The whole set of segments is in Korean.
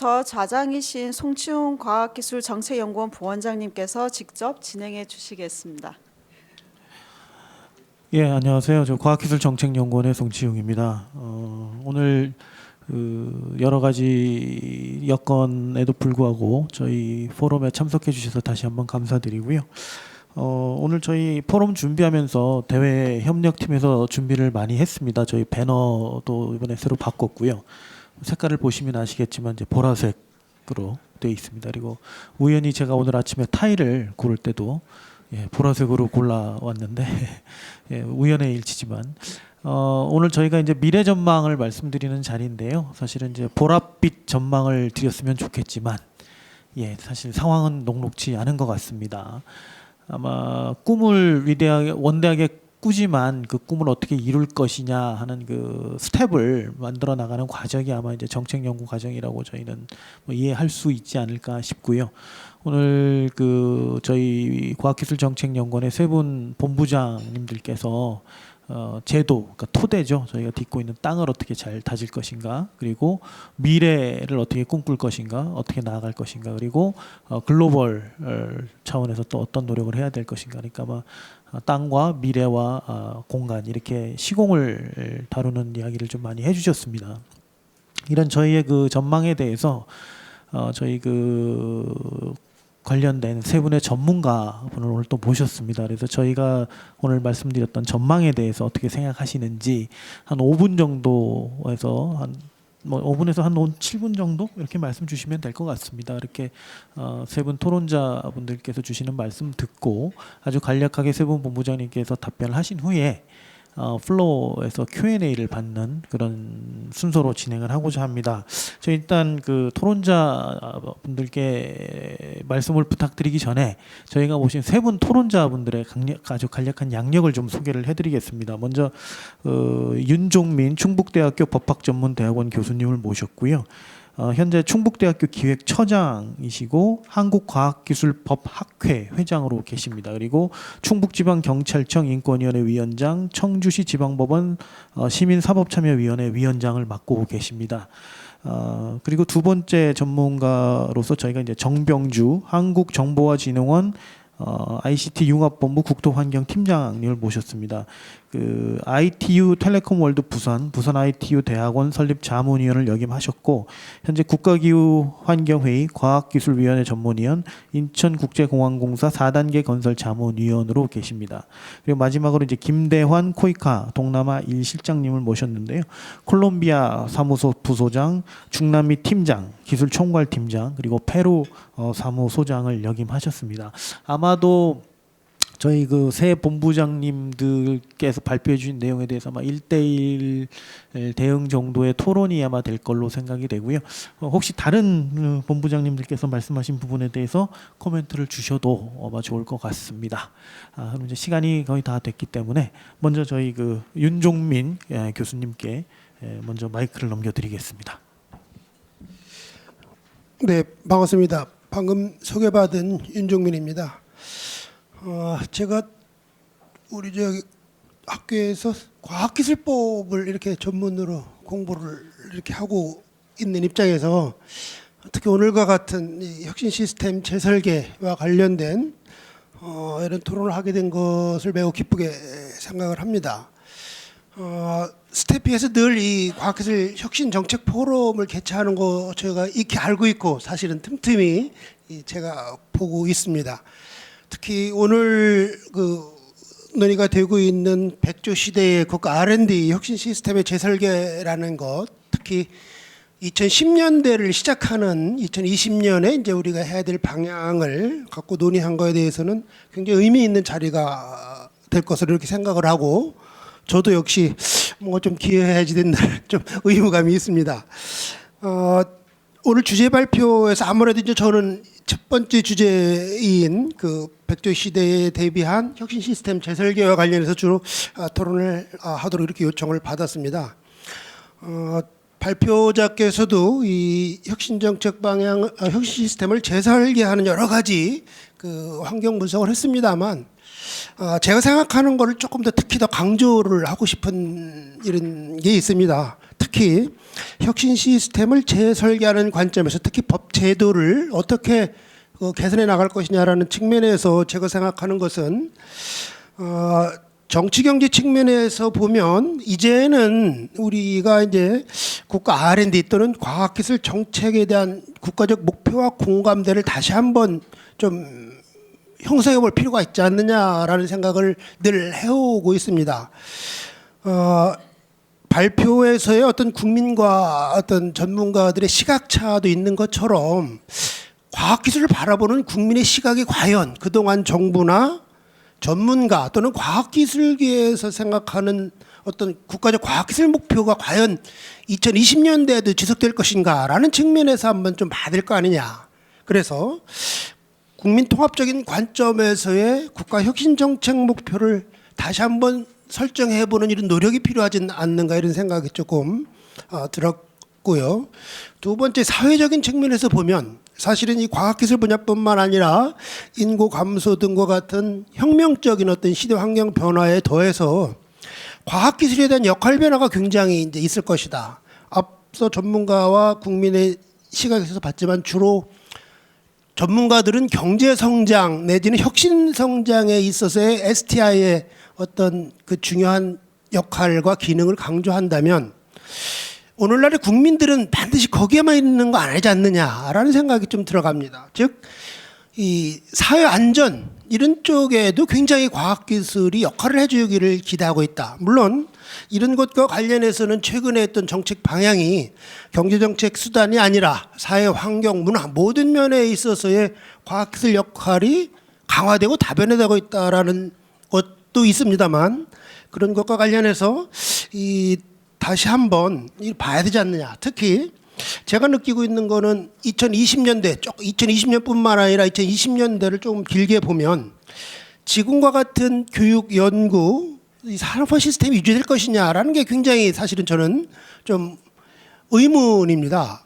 지금부터 좌장이신 송치웅 과학기술정책연구원 부원장님께서 직접 진행해 주시겠습니다. 예, 안녕하세요. 저 과학기술정책연구원의 송치웅입니다. 오늘 여러 가지 여건에도 불구하고 저희 포럼에 참석해 주셔서 다시 한번 감사드리고요. 오늘 저희 포럼 준비하면서 대외 협력팀에서 준비를 많이 했습니다. 저희 배너도 이번에 새로 바꿨고요. 색깔을 보시면 아시겠지만 이제 보라색으로 되어 있습니다. 그리고 우연히 제가 오늘 아침에 타일을 고를 때도 보라색으로 골라왔는데 우연의 일치지만 오늘 저희가 이제 미래 전망을 말씀드리는 자리인데요. 사실은 이제 보랏빛 전망을 드렸으면 좋겠지만 사실 상황은 녹록지 않은 것 같습니다. 아마 꿈을 위대하게 원대하게 꾸지만 그 꿈을 어떻게 이룰 것이냐 하는 그 스텝을 만들어 나가는 과정이 아마 이제 정책 연구 과정이라고 저희는 이해할 수 있지 않을까 싶고요. 오늘 그 저희 과학기술정책연구원의 세 분 본부장님들께서 제도, 그러니까 토대죠. 저희가 딛고 있는 땅을 어떻게 잘 다질 것인가, 그리고 미래를 어떻게 꿈꿀 것인가, 어떻게 나아갈 것인가, 그리고 글로벌 차원에서 또 어떤 노력을 해야 될 것인가. 그러니까 아마 땅과 미래와 공간 이렇게 시공을 다루는 이야기를 좀 많이 해주셨습니다. 이런 저희의 그 전망에 대해서 저희 그 관련된 세 분의 전문가분을 오늘 또 모셨습니다. 그래서 저희가 오늘 말씀드렸던 전망에 대해서 어떻게 생각하시는지 한 5분 정도에서 한 5분에서 한 7분 정도 이렇게 말씀 주시면 될 것 같습니다. 이렇게 세 분 토론자분들께서 주시는 말씀 듣고 아주 간략하게 세 분 본부장님께서 답변을 하신 후에 플로어에서 Q&A를 받는 그런 순서로 진행을 하고자 합니다. 저 일단 그 토론자분들께 말씀을 부탁드리기 전에 저희가 모신 세 분 토론자분들의 아주 간략한 양력을 좀 소개를 해드리겠습니다. 먼저 윤종민 충북대학교 법학전문대학원 교수님을 모셨고요. 현재 충북대학교 기획처장이시고 한국과학기술법학회 회장으로 계십니다. 그리고 충북지방경찰청 인권위원회 위원장, 청주시 지방법원 시민사법참여위원회 위원장을 맡고 계십니다. 그리고 두 번째 전문가로서 저희가 이제 정병주 한국정보화진흥원 ICT 융합본부 국토환경팀장님을 모셨습니다. 그 ITU 텔레콤 월드 부산 ITU 대학원 설립 자문위원을 역임하셨고 현재 국가기후환경회의 과학기술위원회 전문위원, 인천국제공항공사 4단계 건설 자문위원으로 계십니다. 그리고 마지막으로 이제 김대환 코이카 동남아 1실장님을 모셨는데요. 콜롬비아 사무소 부소장, 중남미 팀장, 기술총괄팀장, 그리고 페루 사무소장을 역임하셨습니다. 아마도 저희 그 새 본부장님들께서 발표해 주신 내용에 대해서 아마 1대1 대응 정도의 토론이 아마 될 걸로 생각이 되고요. 혹시 다른 본부장님들께서 말씀하신 부분에 대해서 코멘트를 주셔도 아마 좋을 것 같습니다. 그럼 이제 시간이 거의 다 됐기 때문에 먼저 저희 그 윤종민 교수님께 먼저 마이크를 넘겨드리겠습니다. 네, 반갑습니다. 방금 소개받은 윤종민입니다. 제가 우리 저기 학교에서 과학기술법을 이렇게 전문으로 공부를 이렇게 하고 있는 입장에서 특히 오늘과 같은 이 혁신 시스템 재설계와 관련된 이런 토론을 하게 된 것을 매우 기쁘게 생각을 합니다. 스태피에서 늘 이 과학기술 혁신 정책 포럼을 개최하는 거 제가 익히 알고 있고 사실은 틈틈이 제가 보고 있습니다. 특히 오늘 그 논의가 되고 있는 백조 시대의 국가 R&D 혁신 시스템의 재설계라는 것, 특히 2010년대를 시작하는 2020년에 이제 우리가 해야 될 방향을 갖고 논의한 거에 대해서는 굉장히 의미 있는 자리가 될 것으로 이렇게 생각을 하고, 저도 역시 뭔가 좀 기여해야지 된다는 좀 의무감이 있습니다. 오늘 주제 발표에서 아무래도 이제 저는 첫 번째 주제인 그 백조 시대에 대비한 혁신 시스템 재설계와 관련해서 주로 토론을 하도록 이렇게 요청을 받았습니다. 발표자께서도 이 혁신 정책 방향, 혁신 시스템을 재설계하는 여러 가지 그 환경 분석을 했습니다만, 제가 생각하는 것을 조금 더 특히 더 강조를 하고 싶은 이런 게 있습니다. 특히 혁신 시스템을 재설계하는 관점에서 특히 법 제도를 어떻게 개선해 나갈 것이냐라는 측면에서 제가 생각하는 것은 정치 경제 측면에서 보면 이제는 우리가 이제 국가 R&D 또는 과학기술 정책에 대한 국가적 목표와 공감대를 다시 한번 좀 형성해 볼 필요가 있지 않느냐라는 생각을 늘 해오고 있습니다. 발표에서의 어떤 국민과 어떤 전문가들의 시각차도 있는 것처럼 과학기술을 바라보는 국민의 시각이 과연 그동안 정부나 전문가 또는 과학기술계에서 생각하는 어떤 국가적 과학기술 목표가 과연 2020년대에도 지속될 것인가라는 측면에서 한번 좀 봐야 될 거 아니냐. 그래서 국민 통합적인 관점에서의 국가 혁신 정책 목표를 다시 한번 설정해 보는 이런 노력이 필요하지 않는가 이런 생각이 조금 들었고요. 두 번째 사회적인 측면에서 보면 사실은 이 과학기술 분야뿐만 아니라 인구 감소 등과 같은 혁명적인 어떤 시대 환경 변화에 더해서 과학기술에 대한 역할 변화가 굉장히 이제 있을 것이다. 앞서 전문가와 국민의 시각에서 봤지만 주로 전문가들은 경제 성장 내지는 혁신 성장에 있어서의 STI의 어떤 그 중요한 역할과 기능을 강조한다면 오늘날의 국민들은 반드시 거기에만 있는 거 아니지 않느냐라는 생각이 좀 들어갑니다. 즉, 이 사회 안전 이런 쪽에도 굉장히 과학기술이 역할을 해주기를 기대하고 있다. 물론 이런 것과 관련해서는 최근에 했던 정책 방향이 경제정책 수단이 아니라 사회 환경, 문화 모든 면에 있어서의 과학기술 역할이 강화되고 다변화되고 있다라는 것도 있습니다만 그런 것과 관련해서 다시 한번 봐야 되지 않느냐. 특히 제가 느끼고 있는 거는 2020년대, 2020년뿐만 아니라 2020년대를 조금 길게 보면 지금과 같은 교육, 연구, 산업화 시스템이 유지될 것이냐라는 게 굉장히 사실은 저는 좀 의문입니다.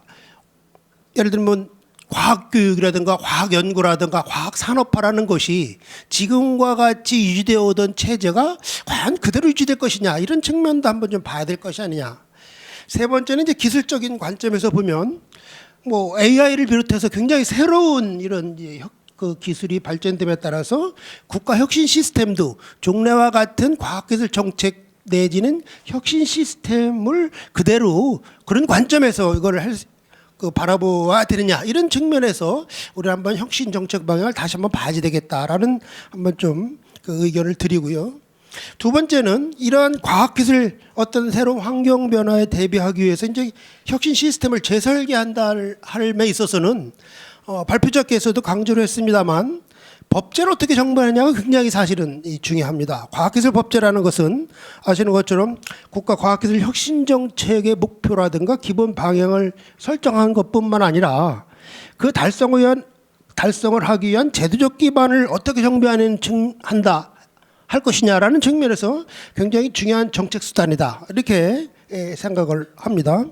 예를 들면 과학교육이라든가 과학연구라든가 과학산업화라는 것이 지금과 같이 유지되어 오던 체제가 과연 그대로 유지될 것이냐 이런 측면도 한번 좀 봐야 될 것이 아니냐. 세 번째는 이제 기술적인 관점에서 보면 뭐 AI를 비롯해서 굉장히 새로운 이런 그 기술이 발전됨에 따라서 국가 혁신 시스템도 종래와 같은 과학기술 정책 내지는 혁신 시스템을 그대로 그런 관점에서 이거를 바라보아야 되느냐 이런 측면에서 우리 한번 혁신 정책 방향을 다시 한번 봐야 되겠다라는 한번 좀 그 의견을 드리고요. 두 번째는 이러한 과학기술 어떤 새로운 환경 변화에 대비하기 위해서 이제 혁신 시스템을 재설계한다 할에 있어서는 발표자께서도 강조를 했습니다만 법제를 어떻게 정비하느냐가 굉장히 사실은 중요합니다. 과학기술 법제라는 것은 아시는 것처럼 국가 과학기술 혁신 정책의 목표라든가 기본 방향을 설정한 것뿐만 아니라 그 달성을 하기 위한 제도적 기반을 어떻게 한다 할 것이냐라는 측면에서 굉장히 중요한 정책 수단이다 이렇게 생각을 합니다.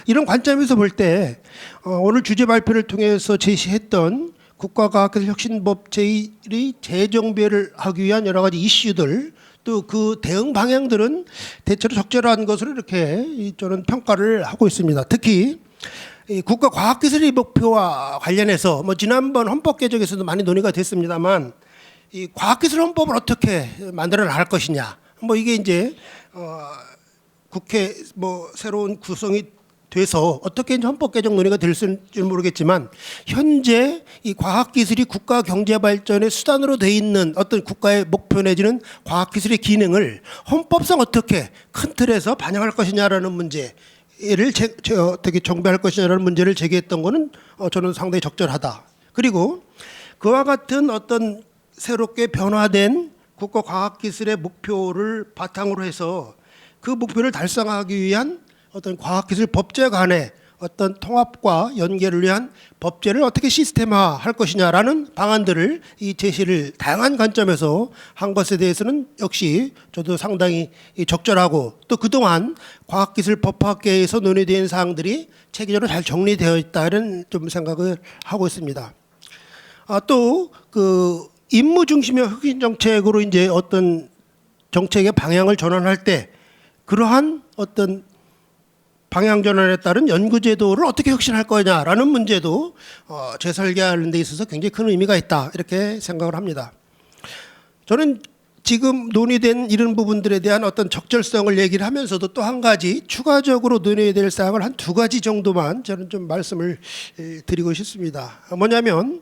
이런 관점에서 볼 때 오늘 주제 발표를 통해서 제시했던 국가과학기술혁신법 제1의 재정비를 하기 위한 여러 가지 이슈들 또 그 대응 방향들은 대체로 적절한 것으로 이렇게 저는 평가를 하고 있습니다. 특히 이 국가과학기술의 목표와 관련해서 뭐 지난번 헌법 개정에서도 많이 논의가 됐습니다만 이 과학기술 헌법을 어떻게 만들어 나갈 것이냐 뭐 이게 이제 국회 뭐 새로운 구성이 돼서 어떻게 이제 헌법 개정 논의가 될지 모르겠지만 현재 이 과학기술이 국가 경제 발전의 수단으로 돼 있는 어떤 국가의 목표 내지는 과학기술의 기능을 헌법상 어떻게 큰 틀에서 반영할 것이냐라는 문제를 어떻게 정비할 것이냐라는 문제를 제기했던 거는 저는 상당히 적절하다. 그리고 그와 같은 어떤 새롭게 변화된 국가 과학기술의 목표를 바탕으로 해서 그 목표를 달성하기 위한 어떤 과학기술 법제 간의 어떤 통합과 연계를 위한 법제를 어떻게 시스템화할 것이냐라는 방안들을 이 제시를 다양한 관점에서 한 것에 대해서는 역시 저도 상당히 적절하고 또 그동안 과학기술 법학계에서 논의된 사항들이 체계적으로 잘 정리되어 있다는 좀 생각을 하고 있습니다. 또 그 임무 중심의 혁신 정책으로 이제 어떤 정책의 방향을 전환할 때 그러한 어떤 방향 전환에 따른 연구 제도를 어떻게 혁신할 거냐라는 문제도 재설계하는 데 있어서 굉장히 큰 의미가 있다 이렇게 생각을 합니다. 저는 지금 논의된 이런 부분들에 대한 어떤 적절성을 얘기를 하면서도 또 한 가지 추가적으로 논의해야 될 사항을 한 두 가지 정도만 저는 좀 말씀을 드리고 싶습니다. 뭐냐면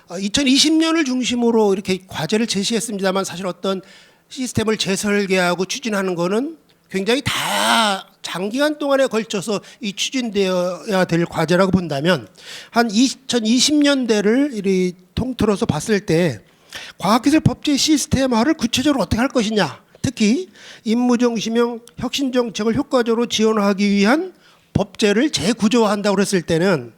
2020년을 중심으로 이렇게 과제를 제시했습니다만 사실 어떤 시스템을 재설계하고 추진하는 거는 굉장히 다 장기간 동안에 걸쳐서 이 추진되어야 될 과제라고 본다면 한 2020년대를 이리 통틀어서 봤을 때 과학기술 법제 시스템화를 구체적으로 어떻게 할 것이냐, 특히 임무정신형 혁신정책을 효과적으로 지원하기 위한 법제를 재구조화한다고 했을 때는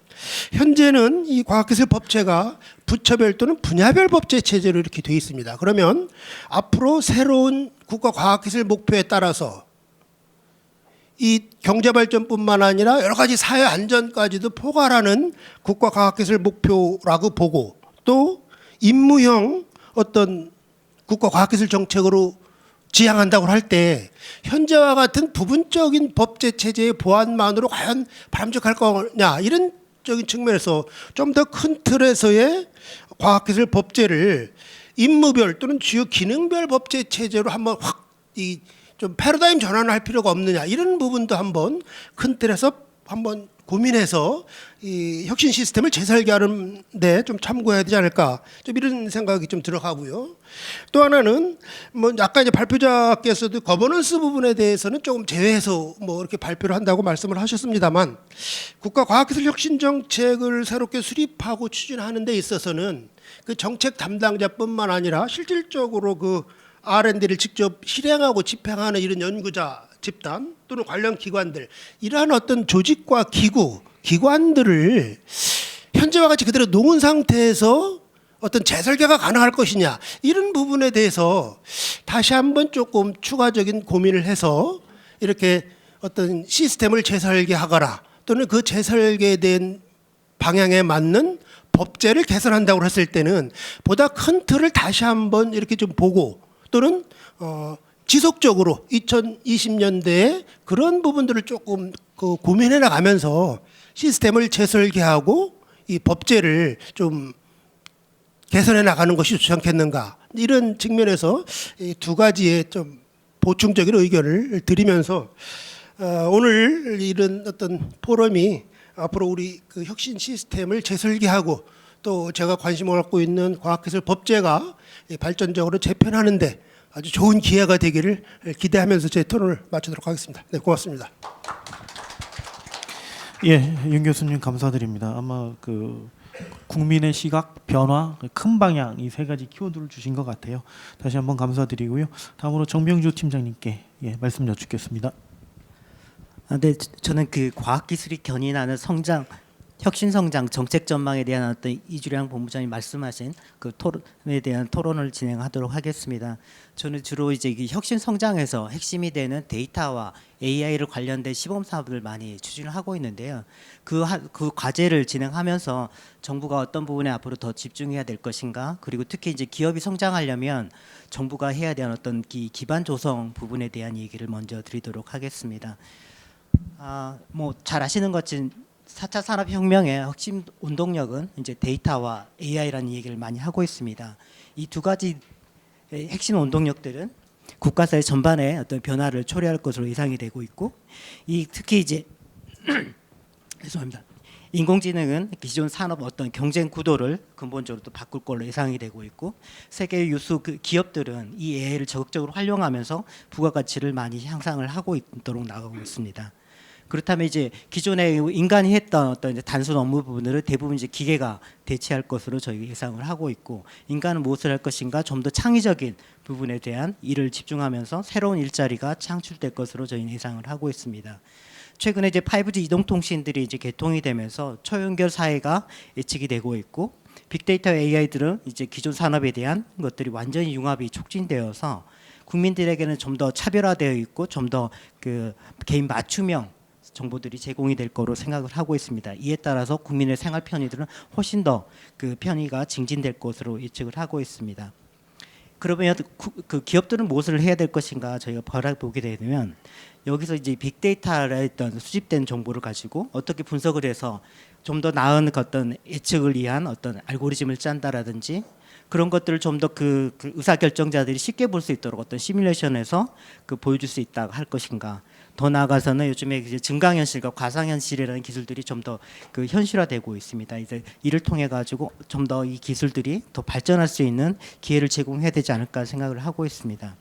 현재는 이 과학기술 법제가 부처별 또는 분야별 법제 체제로 이렇게 되어 있습니다. 그러면 앞으로 새로운 국가과학기술 목표에 따라서 이 경제발전뿐만 아니라 여러 가지 사회 안전까지도 포괄하는 국가과학기술 목표라고 보고 또 임무형 어떤 국가과학기술 정책으로 지향한다고 할 때 현재와 같은 부분적인 법제 체제의 보완만으로 과연 바람직할 거냐 이런 적인 측면에서 좀 더 큰 틀에서의 과학기술 법제를 임무별 또는 주요 기능별 법제 체제로 한번 확 좀 패러다임 전환을 할 필요가 없느냐 이런 부분도 한번 큰 틀에서 한번 고민해서 이 혁신 시스템을 재설계하는 데 좀 참고해야 되지 않을까 좀 이런 생각이 좀 들어가고요. 또 하나는 뭐 아까 이제 발표자께서도 거버넌스 부분에 대해서는 조금 제외해서 뭐 이렇게 발표를 한다고 말씀을 하셨습니다만 국가과학기술 혁신 정책을 새롭게 수립하고 추진하는 데 있어서는 그 정책 담당자뿐만 아니라 실질적으로 그 R&D를 직접 실행하고 집행하는 이런 연구자 집단 또는 관련 기관들 이러한 어떤 조직과 기관들을 현재와 같이 그대로 놓은 상태에서 어떤 재설계가 가능할 것이냐 이런 부분에 대해서 다시 한번 조금 추가적인 고민을 해서 이렇게 어떤 시스템을 재설계하거나 또는 그 재설계된 방향에 맞는 법제를 개선한다고 했을 때는 보다 큰 틀을 다시 한번 이렇게 좀 보고 또는 지속적으로 2020년대에 그런 부분들을 조금 고민해 나가면서 시스템을 재설계하고 이 법제를 좀 개선해 나가는 것이 좋지 않겠는가 이런 측면에서 이 두 가지의 좀 보충적인 의견을 드리면서 오늘 이런 어떤 포럼이 앞으로 우리 그 혁신 시스템을 재설계하고 또 제가 관심을 갖고 있는 과학기술 법제가 발전적으로 재편하는데 아주 좋은 기회가 되기를 기대하면서 제 토론을 마치도록 하겠습니다. 네, 고맙습니다. 예, 윤 교수님 감사드립니다. 아마 그 국민의 시각 변화, 큰 방향 이 세 가지 키워드를 주신 것 같아요. 다시 한번 감사드리고요. 다음으로 정병주 팀장님께 말씀 여쭙겠습니다. 네, 저는 그 과학기술이 견인하는 성장, 혁신성장 정책 전망에 대한 어떤 이주량 본부장이 말씀하신 그 토론에 대한 토론을 진행하도록 하겠습니다. 저는 주로 이제 이 혁신성장에서 핵심이 되는 데이터와 AI를 관련된 시범 사업을 많이 추진을 하고 있는데요. 그 과제를 진행하면서 정부가 어떤 부분에 앞으로 더 집중해야 될 것인가, 그리고 특히 이제 기업이 성장하려면 정부가 해야 되는 어떤 기반 조성 부분에 대한 얘기를 먼저 드리도록 하겠습니다. 뭐 잘 아시는 것처럼 4차 산업혁명의 핵심 운동력은 이제 데이터와 AI라는 얘기를 많이 하고 있습니다. 이 두 가지 핵심 운동력들은 국가사회 전반에 어떤 변화를 초래할 것으로 예상이 되고 있고, 특히 이제 죄송합니다. 인공지능은 기존 산업 어떤 경쟁 구도를 근본적으로 또 바꿀 걸로 예상이 되고 있고, 세계 유수 그 기업들은 이 AI를 적극적으로 활용하면서 부가가치를 많이 향상을 하고 있도록 나가고 있습니다. 그렇다면 이제 기존에 인간이 했던 어떤 이제 단순 업무 부분들을 대부분 이제 기계가 대체할 것으로 저희 예상을 하고 있고, 인간은 무엇을 할 것인가 좀 더 창의적인 부분에 대한 일을 집중하면서 새로운 일자리가 창출될 것으로 저희는 예상을 하고 있습니다. 최근에 이제 5G 이동통신들이 이제 개통이 되면서 초연결 사회가 예측이 되고 있고, 빅데이터 AI들은 이제 기존 산업에 대한 것들이 완전히 융합이 촉진되어서 국민들에게는 좀 더 차별화되어 있고 좀 더 그 개인 맞춤형 정보들이 제공이 될 거로 생각을 하고 있습니다. 이에 따라서 국민의 생활 편의들은 훨씬 더 그 편의가 증진될 것으로 예측을 하고 있습니다. 그러면 그 기업들은 무엇을 해야 될 것인가 저희가 바라보게 되면 여기서 이제 빅데이터에 있던 수집된 정보를 가지고 어떻게 분석을 해서 좀 더 나은 어떤 예측을 위한 어떤 알고리즘을 짠다라든지 그런 것들을 좀 더 그 의사 결정자들이 쉽게 볼 수 있도록 어떤 시뮬레이션에서 그 보여줄 수 있다 할 것인가. 더 나아가서는 요즘에 이제 증강현실과 가상현실이라는 기술들이 좀 더 그 현실화되고 있습니다. 이제 이를 통해 가지고 좀 더 이 기술들이 더 발전할 수 있는 기회를 제공해야 되지 않을까 생각을 하고 있습니다.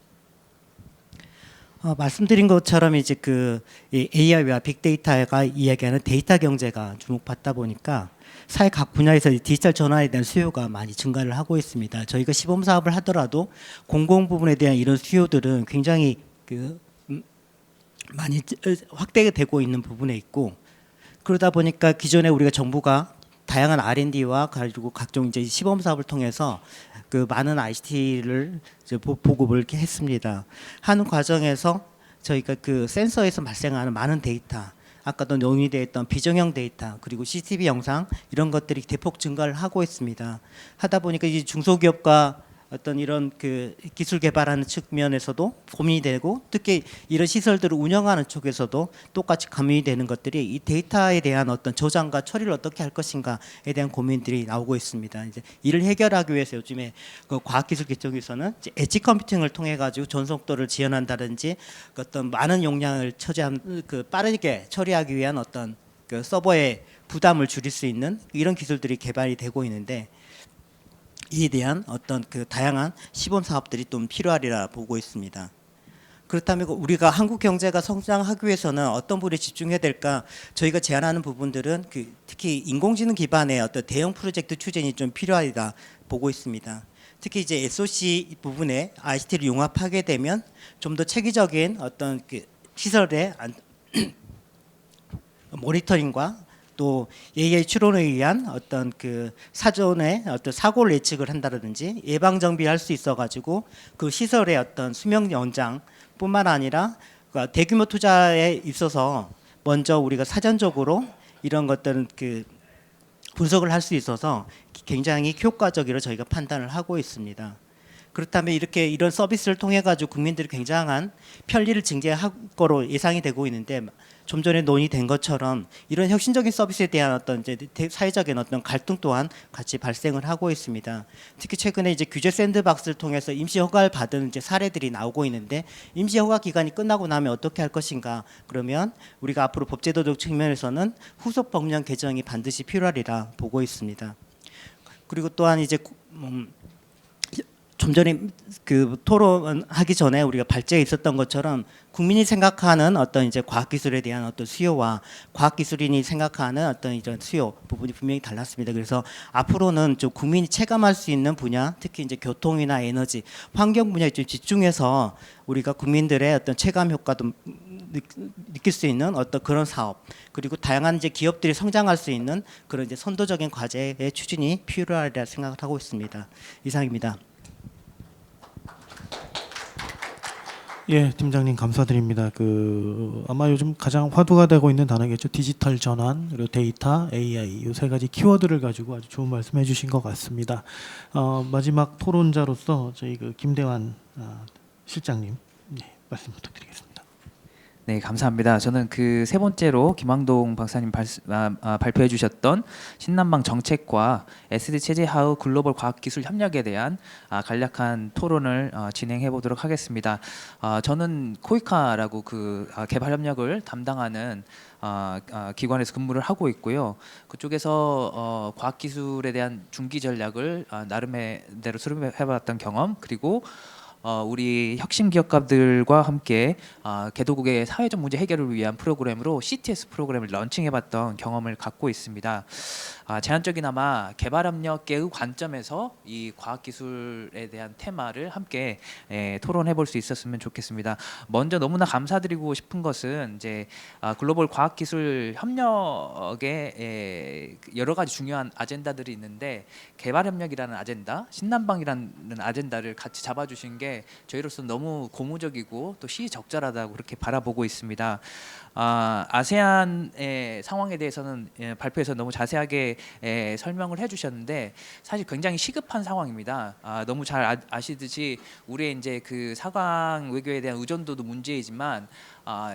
말씀드린 것처럼 이제 이 AI와 빅데이터가 이야기하는 데이터 경제가 주목받다 보니까 사회 각 분야에서 디지털 전환에 대한 수요가 많이 증가를 하고 있습니다. 저희가 시범 사업을 하더라도 공공 부분에 대한 이런 수요들은 굉장히 많이 확대되고 있는 부분에 있고 그러다 보니까 기존에 우리가 정부가 다양한 R&D와 가지고 각종 이제 시범 사업을 통해서 그 많은 ICT를 이제 보급을 이렇게 했습니다. 하는 과정에서 저희가 그 센서에서 발생하는 많은 데이터, 아까도 논의되어 있던 비정형 데이터 그리고 CCTV 영상 이런 것들이 대폭 증가를 하고 있습니다. 하다 보니까 이제 중소기업과 어떤 이런 그 기술 개발하는 측면에서도 고민이 되고 특히 이런 시설들을 운영하는 쪽에서도 똑같이 고민이 되는 것들이 이 데이터에 대한 어떤 저장과 처리를 어떻게 할 것인가에 대한 고민들이 나오고 있습니다. 이제 이를 해결하기 위해서 요즘에 그 과학기술 계통에서는 엣지 컴퓨팅을 통해 가지고 전속도를 지원한다든지 그 어떤 많은 용량을 처리한 그 빠르게 처리하기 위한 어떤 그 서버의 부담을 줄일 수 있는 이런 기술들이 개발이 되고 있는데. 이에 대한 어떤 그 다양한 시범 사업들이 좀 필요하리라 보고 있습니다. 그렇다면 우리가 한국 경제가 성장하기 위해서는 어떤 부분에 집중해야 될까? 저희가 제안하는 부분들은 특히 인공지능 기반의 어떤 대형 프로젝트 추진이 좀 필요하다 보고 있습니다. 특히 이제 SOC 부분에 ICT를 융합하게 되면 좀 더 체계적인 어떤 그 시설의 모니터링과 또 AI 추론에 의한 어떤 그 사전에 어떤 사고를 예측을 한다든지 예방 정비할 수 있어가지고 그 시설의 어떤 수명 연장뿐만 아니라 대규모 투자에 있어서 먼저 우리가 사전적으로 이런 것들은 그 분석을 할 수 있어서 굉장히 효과적이라 저희가 판단을 하고 있습니다. 그렇다면 이렇게 이런 서비스를 통해 가지고 국민들이 굉장한 편리를 증대할 거로 예상이 되고 있는데 좀 전에 논의된 것처럼 이런 혁신적인 서비스에 대한 어떤 이제 사회적인 어떤 갈등 또한 같이 발생을 하고 있습니다. 특히 최근에 이제 규제 샌드박스를 통해서 임시 허가를 받은 이제 사례들이 나오고 있는데 임시 허가 기간이 끝나고 나면 어떻게 할 것인가? 그러면 우리가 앞으로 법제도적 측면에서는 후속 법령 개정이 반드시 필요하리라 보고 있습니다. 그리고 또한 이제 좀 전에 그 토론하기 전에 우리가 발제에 있었던 것처럼 국민이 생각하는 어떤 이제 과학기술에 대한 어떤 수요와 과학기술인이 생각하는 어떤 이런 수요 부분이 분명히 달랐습니다. 그래서 앞으로는 좀 국민이 체감할 수 있는 분야, 특히 이제 교통이나 에너지, 환경 분야에 좀 집중해서 우리가 국민들의 어떤 체감 효과도 느낄 수 있는 어떤 그런 사업, 그리고 다양한 이제 기업들이 성장할 수 있는 그런 이제 선도적인 과제의 추진이 필요하리라 생각을 하고 있습니다. 이상입니다. 예, 팀장님 감사드립니다. 아마 요즘 가장 화두가 되고 있는 단어겠죠. 디지털 전환, 그리고 데이터, AI 이 세 가지 키워드를 가지고 아주 좋은 말씀해 주신 것 같습니다. 마지막 토론자로서 저희 김대환 실장님 말씀 부탁드리겠습니다. 네, 감사합니다. 저는 그 세 번째로 김왕동 박사님 발표해 주셨던 신남방 정책과 SD 체제 하우 글로벌 과학기술 협력에 대한 간략한 토론을 진행해 보도록 하겠습니다. 저는 코이카라고 개발 협력을 담당하는 기관에서 근무를 하고 있고요. 그쪽에서 과학기술에 대한 중기 전략을 나름대로 수립해봤던 경험, 그리고 우리 혁신 기업가들과 함께 개도국의 사회적 문제 해결을 위한 프로그램으로 CTS 프로그램을 런칭해봤던 경험을 갖고 있습니다. 제한적이나마 개발협력계의 관점에서 이 과학기술에 대한 테마를 함께 토론해볼 수 있었으면 좋겠습니다. 먼저 너무나 감사드리고 싶은 것은 이제 글로벌 과학기술 협력에 여러 가지 중요한 아젠다들이 있는데 개발협력이라는 아젠다, 신남방이라는 아젠다를 같이 잡아주신 게 게 저희로서 너무 고무적이고 또 시의적절하다고 그렇게 바라보고 있습니다. 아세안의 상황에 대해서는 발표에서 너무 자세하게 설명을 해주셨는데 사실 굉장히 시급한 상황입니다. 너무 잘 아시듯이 우리의 이제 그 4강 외교에 대한 의존도도 문제이지만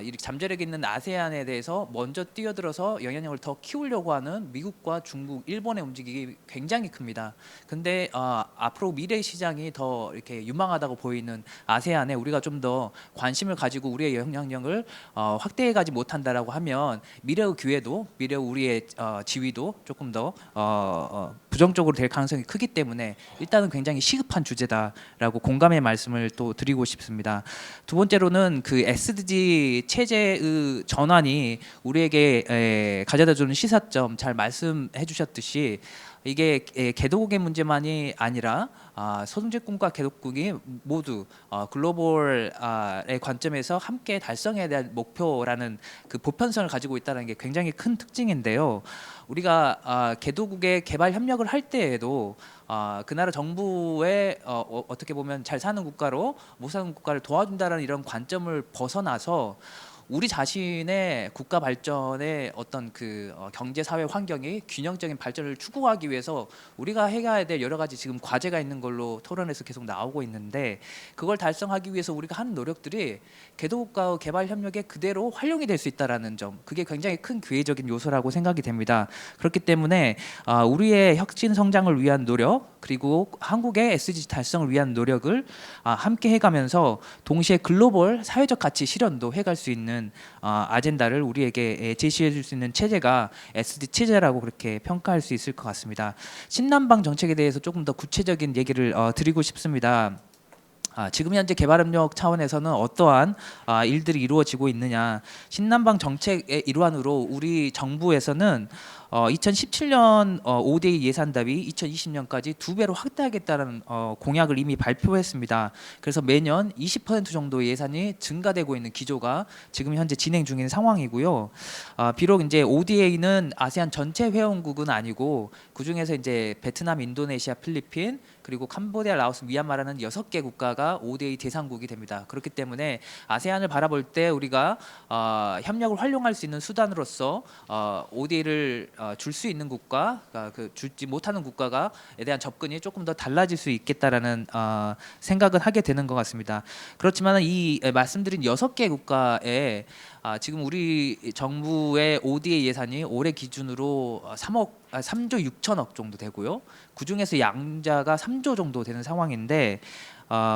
이렇게 잠재력 있는 아세안에 대해서 먼저 뛰어들어서 영향력을 더 키우려고 하는 미국과 중국, 일본의 움직임이 굉장히 큽니다. 근데 앞으로 미래 시장이 더 이렇게 유망하다고 보이는 아세안에 우리가 좀 더 관심을 가지고 우리의 영향력을 확대해가지 못한다라고 하면 미래의 기회도, 미래의 우리의 지위도 조금 더 부정적으로 될 가능성이 크기 때문에 일단은 굉장히 시급한 주제다라고 공감의 말씀을 또 드리고 싶습니다. 두 번째로는 그 SDG 체제의 전환이 우리에게 가져다주는 시사점 잘 말씀해 주셨듯이 이게 개도국의 문제만이 아니라 소득주의국과 개도국이 모두 글로벌의 관점에서 함께 달성해야 될 목표라는 그 보편성을 가지고 있다는 게 굉장히 큰 특징인데요. 우리가 개도국의 개발 협력을 할 때에도 그 나라 정부의 어떻게 보면 잘 사는 국가로 못 사는 국가를 도와준다는 이런 관점을 벗어나서 우리 자신의 국가 발전의 어떤 그 경제 사회 환경이 균형적인 발전을 추구하기 위해서 우리가 해야 될 여러 가지 지금 과제가 있는 걸로 토론에서 계속 나오고 있는데 그걸 달성하기 위해서 우리가 하는 노력들이 개도국가의 개발 협력에 그대로 활용이 될 수 있다라는 점, 그게 굉장히 큰 기회적인 요소라고 생각이 됩니다. 그렇기 때문에 우리의 혁신 성장을 위한 노력 그리고 한국의 SDG 달성을 위한 노력을 함께 해가면서 동시에 글로벌 사회적 가치 실현도 해갈 수 있는 아젠다를 우리에게 제시해 줄 수 있는 체제가 SDG 체제라고 그렇게 평가할 수 있을 것 같습니다. 신남방 정책에 대해서 조금 더 구체적인 얘기를 드리고 싶습니다. 지금 현재 개발협력 차원에서는 어떠한 일들이 이루어지고 있느냐. 신남방 정책의 일환으로 우리 정부에서는 2017년 ODA 예산 대비 2020년까지 2배로 확대하겠다는 공약을 이미 발표했습니다. 그래서 매년 20% 정도 예산이 증가되고 있는 기조가 지금 현재 진행 중인 상황이고요. 비록 이제 ODA는 아세안 전체 회원국은 아니고 그 중에서 이제 베트남, 인도네시아, 필리핀 그리고 캄보디아, 라오스, 미얀마라는 6개 국가가 ODA 대상국이 됩니다. 그렇기 때문에 아세안을 바라볼 때 우리가 협력을 활용할 수 있는 수단으로서 ODA를 줄 수 있는 국가, 그 줄지 못하는 국가가에 대한 접근이 조금 더 달라질 수 있겠다라는 생각은 하게 되는 것 같습니다. 그렇지만 이 말씀드린 6개 국가에 지금 우리 정부의 ODA 예산이 올해 기준으로 3조 6천억 정도 되고요. 그 중에서 양자가 3조 정도 되는 상황인데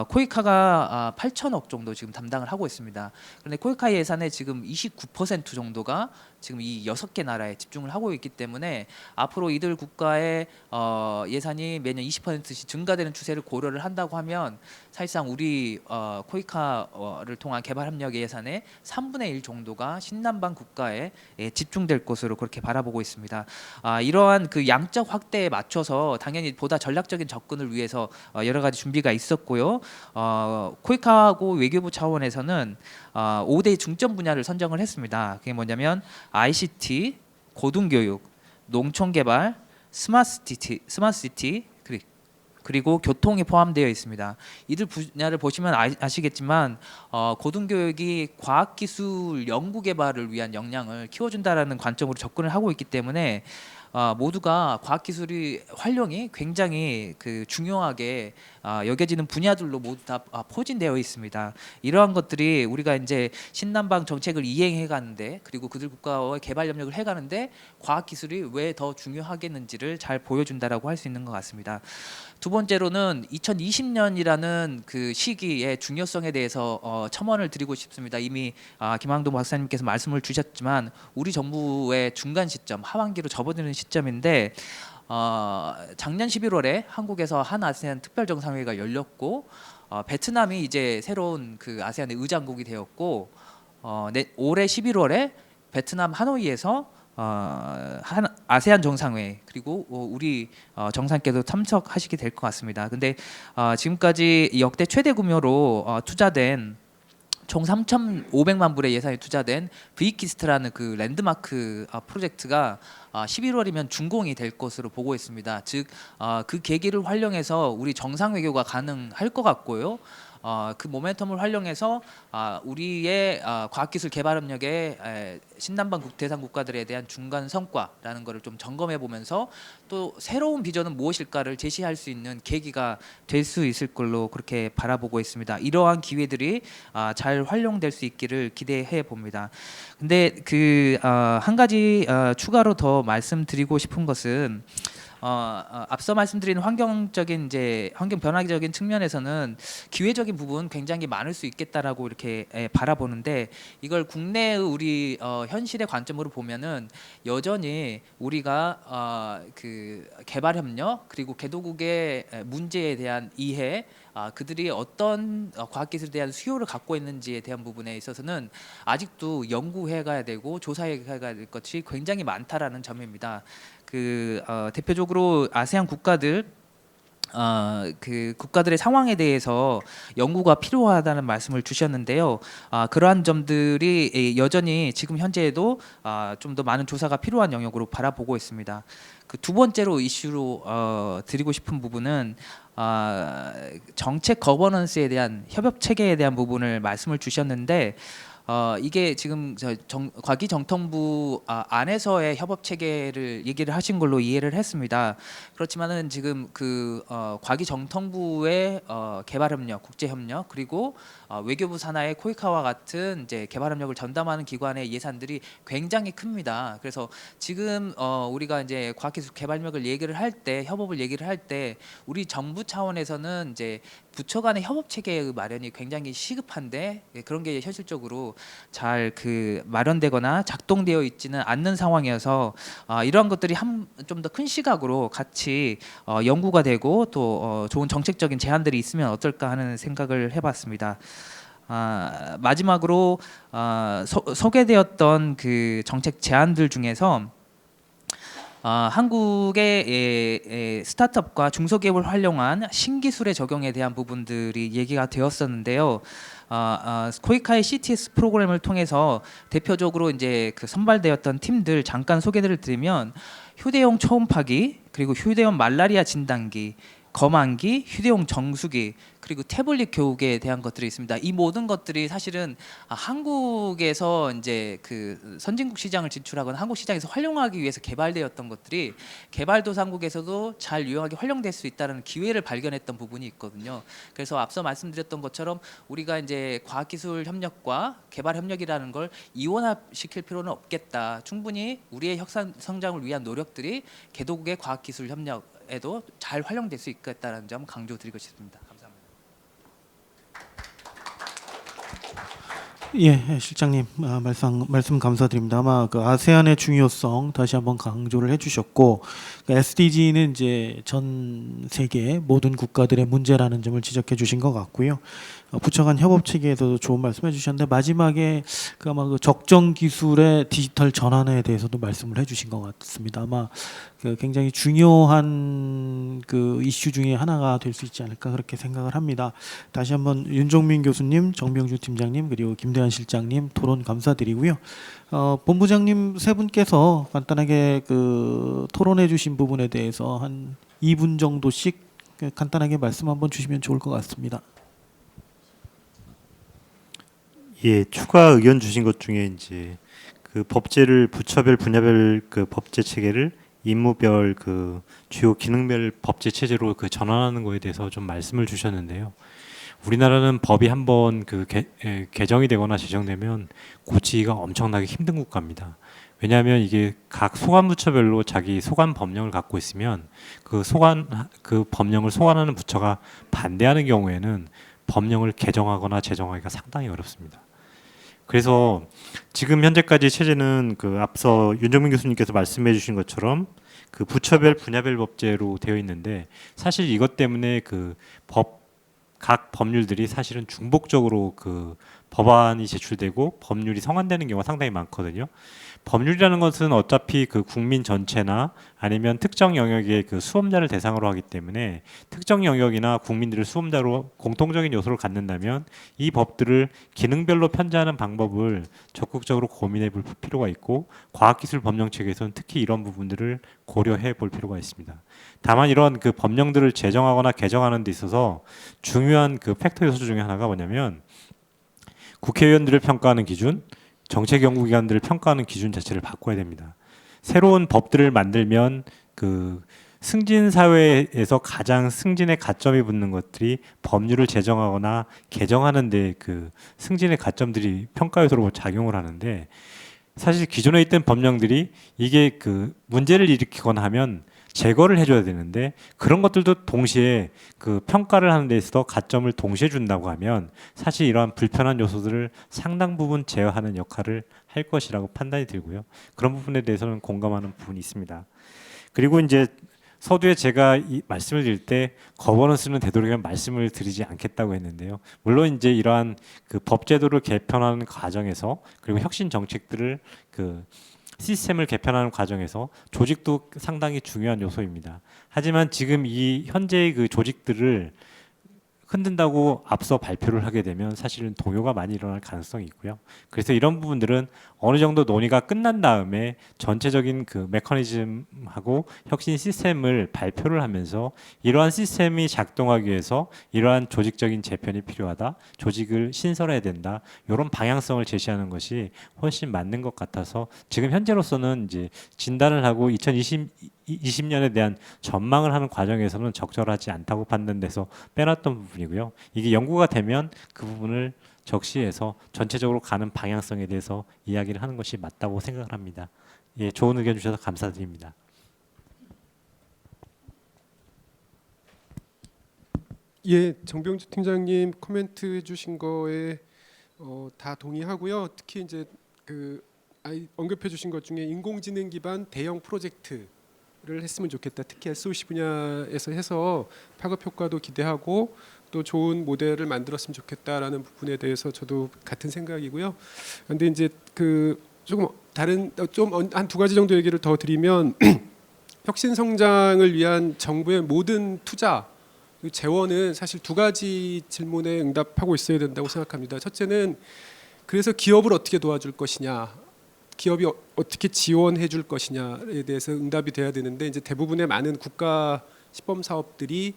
코이카가 8천억 정도 지금 담당을 하고 있습니다. 그런데 코이카 예산의 지금 29% 정도가 지금 이 6개 나라에 집중을 하고 있기 때문에 앞으로 이들 국가의 예산이 매년 20%씩 증가되는 추세를 고려를 한다고 하면 사실상 우리 코이카를 통한 개발 협력 예산의 3분의 1 정도가 신남방 국가에 집중될 것으로 그렇게 바라보고 있습니다. 이러한 그 양적 확대에 맞춰서 당연히 보다 전략적인 접근을 위해서 여러 가지 준비가 있었고요. 코이카하고 외교부 차원에서는 5대 중점 분야를 선정을 했습니다. 그게 뭐냐면 ICT, 고등교육, 농촌개발, 스마트시티 그리고 교통이 포함되어 있습니다. 이들 분야를 보시면 아시겠지만 고등교육이 과학기술 연구개발을 위한 역량을 키워준다라는 관점으로 접근을 하고 있기 때문에 모두가 과학기술의 활용이 굉장히 그 중요하게 여겨지는 분야들로 모두 다 포진되어 있습니다. 이러한 것들이 우리가 이제 신남방 정책을 이행해 가는데 그리고 그들 국가와의 개발 협력을 해 가는데 과학기술이 왜 더 중요하겠는지를 잘 보여준다라고 할 수 있는 것 같습니다. 두 번째로는 2020년이라는 그 시기의 중요성에 대해서 첨언을 드리고 싶습니다. 이미 김항동 박사님께서 말씀을 주셨지만 우리 정부의 중간 시점, 하반기로 접어드는 시점인데 작년 11월에 한국에서 한 아세안 특별 정상회의가 열렸고 베트남이 이제 새로운 그 아세안의 의장국이 되었고 올해 11월에 베트남 하노이에서 아세안 정상회의 그리고 우리 정상께서 참석하시게 될 것 같습니다. 근데 지금까지 역대 최대 규모로 투자된 총 3,500만 불의 예산이 투자된 브이키스트라는 그 랜드마크 프로젝트가 11월이면 준공이 될 것으로 보고 있습니다. 즉 그 계기를 활용해서 우리 정상 외교가 가능할 것 같고요. 그 모멘텀을 활용해서 우리의 과학기술 개발 협력의 신남방 대상 국가들에 대한 중간 성과라는 것을 좀 점검해 보면서 또 새로운 비전은 무엇일까를 제시할 수 있는 계기가 될 수 있을 걸로 그렇게 바라보고 있습니다. 이러한 기회들이 잘 활용될 수 있기를 기대해 봅니다. 근데 한 가지 추가로 더 말씀드리고 싶은 것은 앞서 말씀드린 환경 변화적인 측면에서는 기회적인 부분 굉장히 많을 수 있겠다라고 이렇게 바라보는데 이걸 국내의 우리 현실의 관점으로 보면은 여전히 우리가 그 개발 협력 그리고 개도국의 문제에 대한 이해 그들이 어떤 과학기술에 대한 수요를 갖고 있는지에 대한 부분에 있어서는 아직도 연구해 가야 되고 조사해 가야 될 것이 굉장히 많다라는 점입니다. 대표적으로 아세안 국가들 그 국가들의 상황에 대해서 연구가 필요하다는 말씀을 주셨는데요. 그러한 점들이 여전히 지금 현재에도 좀 더 많은 조사가 필요한 영역으로 바라보고 있습니다. 그 두 번째로 이슈로 드리고 싶은 부분은 정책 거버넌스에 대한 협업 체계에 대한 부분을 말씀을 주셨는데 이게 지금 과기정통부 안에서의 협업 체계를 얘기를 하신 걸로 이해를 했습니다. 그렇지만은 지금 과기정통부의 개발협력, 국제협력 그리고 외교부 산하의 코이카와 같은 이제 개발협력을 전담하는 기관의 예산들이 굉장히 큽니다. 그래서 지금 우리가 이제 과학기술 개발협력을 얘기를 할 때, 협업을 얘기를 할 때 우리 정부 차원에서는 이제 부처 간의 협업 체계 마련이 굉장히 시급한데 그런 게 현실적으로 잘 마련되거나 작동되어 있지는 않는 상황이어서 이러한 것들이 좀 더 큰 시각으로 같이 연구가 되고 또 좋은 정책적인 제안들이 있으면 어떨까 하는 생각을 해봤습니다. 마지막으로 소개되었던 그 정책 제안들 중에서 한국의 스타트업과 중소기업을 활용한 신기술의 적용에 대한 부분들이 얘기가 되었었는데요. 코이카의 CTS 프로그램을 통해서 대표적으로 이제 선발되었던 팀들 잠깐 소개를 드리면 휴대용 초음파기 그리고 휴대용 말라리아 진단기 검안기, 휴대용 정수기 그리고 태블릿 교육에 대한 것들이 있습니다. 이 모든 것들이 사실은 한국에서 이제 선진국 시장을 진출하거나 한국 시장에서 활용하기 위해서 개발되었던 것들이 개발도상국에서도 잘 유용하게 활용될 수 있다는 기회를 발견했던 부분이 있거든요. 그래서 앞서 말씀드렸던 것처럼 우리가 이제 과학기술 협력과 개발 협력이라는 걸 이원화시킬 필요는 없겠다. 충분히 우리의 혁산 성장을 위한 노력들이 개도국의 과학기술 협력 에도 잘 활용될 수 있겠다는 점 강조드리고 싶습니다. 감사합니다. 예, 실장님 말씀 감사드립니다. 아마 아세안의 중요성 다시 한번 강조를 해주셨고 SDG는 이제 전 세계 모든 국가들의 문제라는 점을 지적해주신 것 같고요. 부처 간 협업 체계에서도 좋은 말씀해 주셨는데 마지막에 아마 적정 기술의 디지털 전환에 대해서도 말씀을 해주신 것 같습니다. 아마 굉장히 중요한 이슈 중에 하나가 될 수 있지 않을까 그렇게 생각을 합니다. 다시 한번 윤종민 교수님, 정병주 팀장님 그리고 김대한 실장님 토론 감사드리고요. 본부장님 세 분께서 간단하게 토론해 주신 부분에 대해서 한 2분 정도씩 간단하게 말씀 한번 주시면 좋을 것 같습니다. 예, 추가 의견 주신 것 중에 이제 법제를 부처별 분야별 법제 체계를 임무별 주요 기능별 법제 체제로 전환하는 거에 대해서 좀 말씀을 주셨는데요. 우리나라는 법이 한번 개정이 되거나 제정되면 고치기가 엄청나게 힘든 국가입니다. 왜냐하면 이게 각 소관부처별로 자기 소관 법령을 갖고 있으면 그 법령을 소관하는 부처가 반대하는 경우에는 법령을 개정하거나 제정하기가 상당히 어렵습니다. 그래서 지금 현재까지 체제는 앞서 윤정민 교수님께서 말씀해 주신 것처럼 부처별 분야별 법제로 되어 있는데 사실 이것 때문에 각 법률들이 사실은 중복적으로 법안이 제출되고 법률이 성안되는 경우가 상당히 많거든요. 법률이라는 것은 어차피 국민 전체나 아니면 특정 영역의 수험자를 대상으로 하기 때문에 특정 영역이나 국민들을 수험자로 공통적인 요소를 갖는다면 이 법들을 기능별로 편제하는 방법을 적극적으로 고민해 볼 필요가 있고 과학기술 법령 체계에서는 특히 이런 부분들을 고려해 볼 필요가 있습니다. 다만 이런 그 법령들을 제정하거나 개정하는 데 있어서 중요한 그 팩터 요소 중에 하나가 뭐냐면 국회의원들을 평가하는 기준, 정책연구기관들을 평가하는 기준 자체를 바꿔야 됩니다. 새로운 법들을 만들면 그 승진 사회에서 가장 승진의 가점이 붙는 것들이 법률을 제정하거나 개정하는 데 그 승진의 가점들이 평가 요소로 작용을 하는데 사실 기존에 있던 법령들이 이게 그 문제를 일으키거나 하면 제거를 해줘야 되는데 그런 것들도 동시에 그 평가를 하는 데 있어서 가점을 동시에 준다고 하면 사실 이러한 불편한 요소들을 상당 부분 제어하는 역할을 할 것이라고 판단이 들고요. 그런 부분에 대해서는 공감하는 부분이 있습니다. 그리고 이제 서두에 제가 이 말씀을 드릴 때 거버넌스는 되도록이면 말씀을 드리지 않겠다고 했는데요. 물론 이제 이러한 그 법제도를 개편하는 과정에서 그리고 혁신 정책들을 그 시스템을 개편하는 과정에서 조직도 상당히 중요한 요소입니다. 하지만 지금 이 현재의 그 조직들을 흔든다고 앞서 발표를 하게 되면 사실은 동요가 많이 일어날 가능성이 있고요. 그래서 이런 부분들은 어느 정도 논의가 끝난 다음에 전체적인 그 메커니즘하고 혁신 시스템을 발표를 하면서 이러한 시스템이 작동하기 위해서 이러한 조직적인 재편이 필요하다, 조직을 신설해야 된다, 이런 방향성을 제시하는 것이 훨씬 맞는 것 같아서 지금 현재로서는 이제 진단을 하고 2020년에 대한 전망을 하는 과정에서는 적절하지 않다고 판단돼서 빼놨던 부분이고요. 이게 연구가 되면 그 부분을 적시해서 전체적으로 가는 방향성에 대해서 이야기를 하는 것이 맞다고 생각을 합니다. 예, 좋은 의견 주셔서 감사드립니다. 예, 정병주 팀장님 코멘트 해주신 거에 다 동의하고요. 특히 이제 언급해주신 것 중에 인공지능 기반 대형 프로젝트를 했으면 좋겠다. 특히 SOC 분야에서 해서 파급 효과도 기대하고 또 좋은 모델을 만들었으면 좋겠다라는 부분에 대해서 저도 같은 생각이고요. 그런데 이제 그 조금 다른 좀 한 두 가지 정도 얘기를 더 드리면 혁신 성장을 위한 정부의 모든 투자 재원은 사실 두 가지 질문에 응답하고 있어야 된다고 생각합니다. 첫째는 그래서 기업을 어떻게 도와줄 것이냐, 기업이 어떻게 지원해 줄 것이냐에 대해서 응답이 돼야 되는데 이제 대부분의 많은 국가 시범 사업들이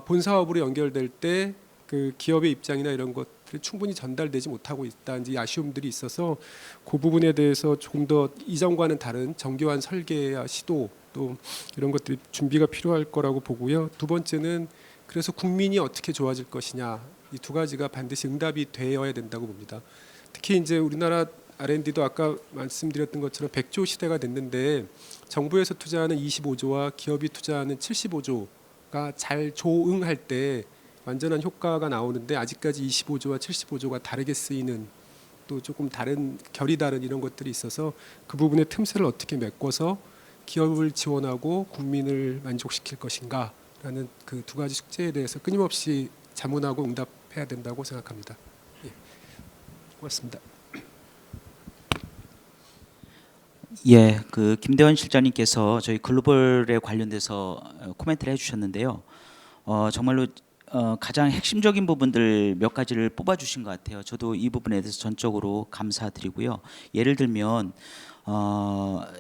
본 사업으로 연결될 때 그 기업의 입장이나 이런 것들이 충분히 전달되지 못하고 있다. 이제 아쉬움들이 있어서 그 부분에 대해서 조금 더 이전과는 다른 정교한 설계와 시도 또 이런 것들이 준비가 필요할 거라고 보고요. 두 번째는 그래서 국민이 어떻게 좋아질 것이냐, 이 두 가지가 반드시 응답이 되어야 된다고 봅니다. 특히 이제 우리나라 R&D도 아까 말씀드렸던 것처럼 100조 시대가 됐는데 정부에서 투자하는 25조와 기업이 투자하는 75조가 잘 조응할 때 완전한 효과가 나오는데 아직까지 25조와 75조가 다르게 쓰이는 또 조금 다른 결이 다른 이런 것들이 있어서 그 부분의 틈새를 어떻게 메꿔서 기업을 지원하고 국민을 만족시킬 것인가라는 그 두 가지 숙제에 대해서 끊임없이 자문하고 응답해야 된다고 생각합니다. 예. 고맙습니다. 예, 그 김대원 실장님께서 저희 글로벌에 관련돼서 코멘트를 해주셨는데요. 정말로 가장 핵심적인 부분들 몇 가지를 뽑아주신 것 같아요. 저도 이 부분에 대해서 전적으로 감사드리고요. 예를 들면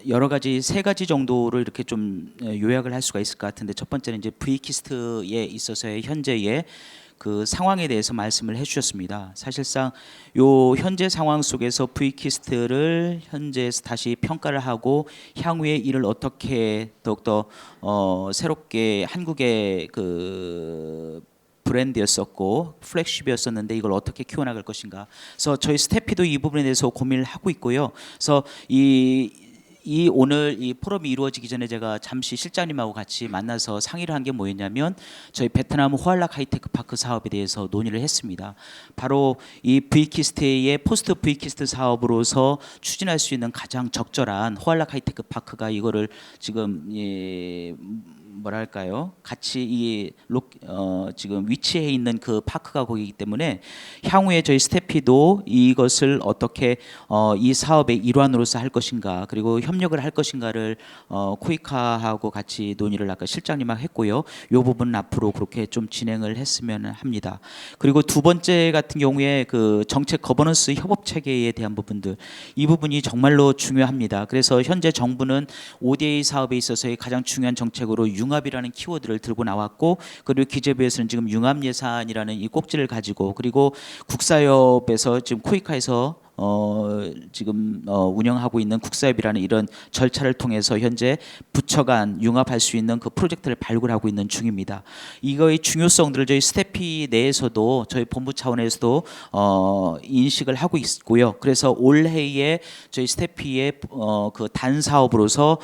여러 가지 세 가지 정도로 이렇게 좀 요약을 할 수가 있을 것 같은데 첫 번째는 이제 V키스트에 있어서의 현재의 그 상황에 대해서 말씀을 해주셨습니다. 사실상 요 현재 상황 속에서 V키스트를 현재에서 다시 평가를 하고 향후에 이를 어떻게 더욱더 새롭게 한국의 그 브랜드였었고 플래그십이었었는데 이걸 어떻게 키워나갈 것인가. 그래서 저희 스태피도 이 부분에 대해서 고민을 하고 있고요. 그래서 이 오늘 이 포럼이 이루어지기 전에 제가 잠시 실장님하고 같이 만나서 상의를 한 게 뭐였냐면 저희 베트남 호알락 하이테크 파크 사업에 대해서 논의를 했습니다. 바로 이 V키스트의 포스트 V키스트 사업으로서 추진할 수 있는 가장 적절한 호알락 하이테크 파크가 이거를 지금 뭐랄까요? 같이 지금 위치해 있는 그 파크가 거기이기 때문에 향후에 저희 스태피도 이것을 어떻게 이 사업의 일환으로서 할 것인가, 그리고 협력을 할 것인가를 코이카하고 같이 논의를 아까 실장님하고 했고요. 이 부분은 앞으로 그렇게 좀 진행을 했으면 합니다. 그리고 두 번째 같은 경우에 그 정책 거버넌스 협업 체계에 대한 부분들, 이 부분이 정말로 중요합니다. 그래서 현재 정부는 ODA 사업에 있어서의 가장 중요한 정책으로 융합이라는 키워드를 들고 나왔고, 그리고 기재부에서는 지금 융합 예산이라는 이 꼭지를 가지고, 그리고 국사협에서 지금 코이카에서 지금 운영하고 있는 국사협이라는 이런 절차를 통해서 현재 부처 간 융합할 수 있는 그 프로젝트를 발굴하고 있는 중입니다. 이거의 중요성들을 저희 스태피 내에서도 저희 본부 차원에서도 인식을 하고 있고요. 그래서 올해에 저희 스태피의 그 단 사업으로서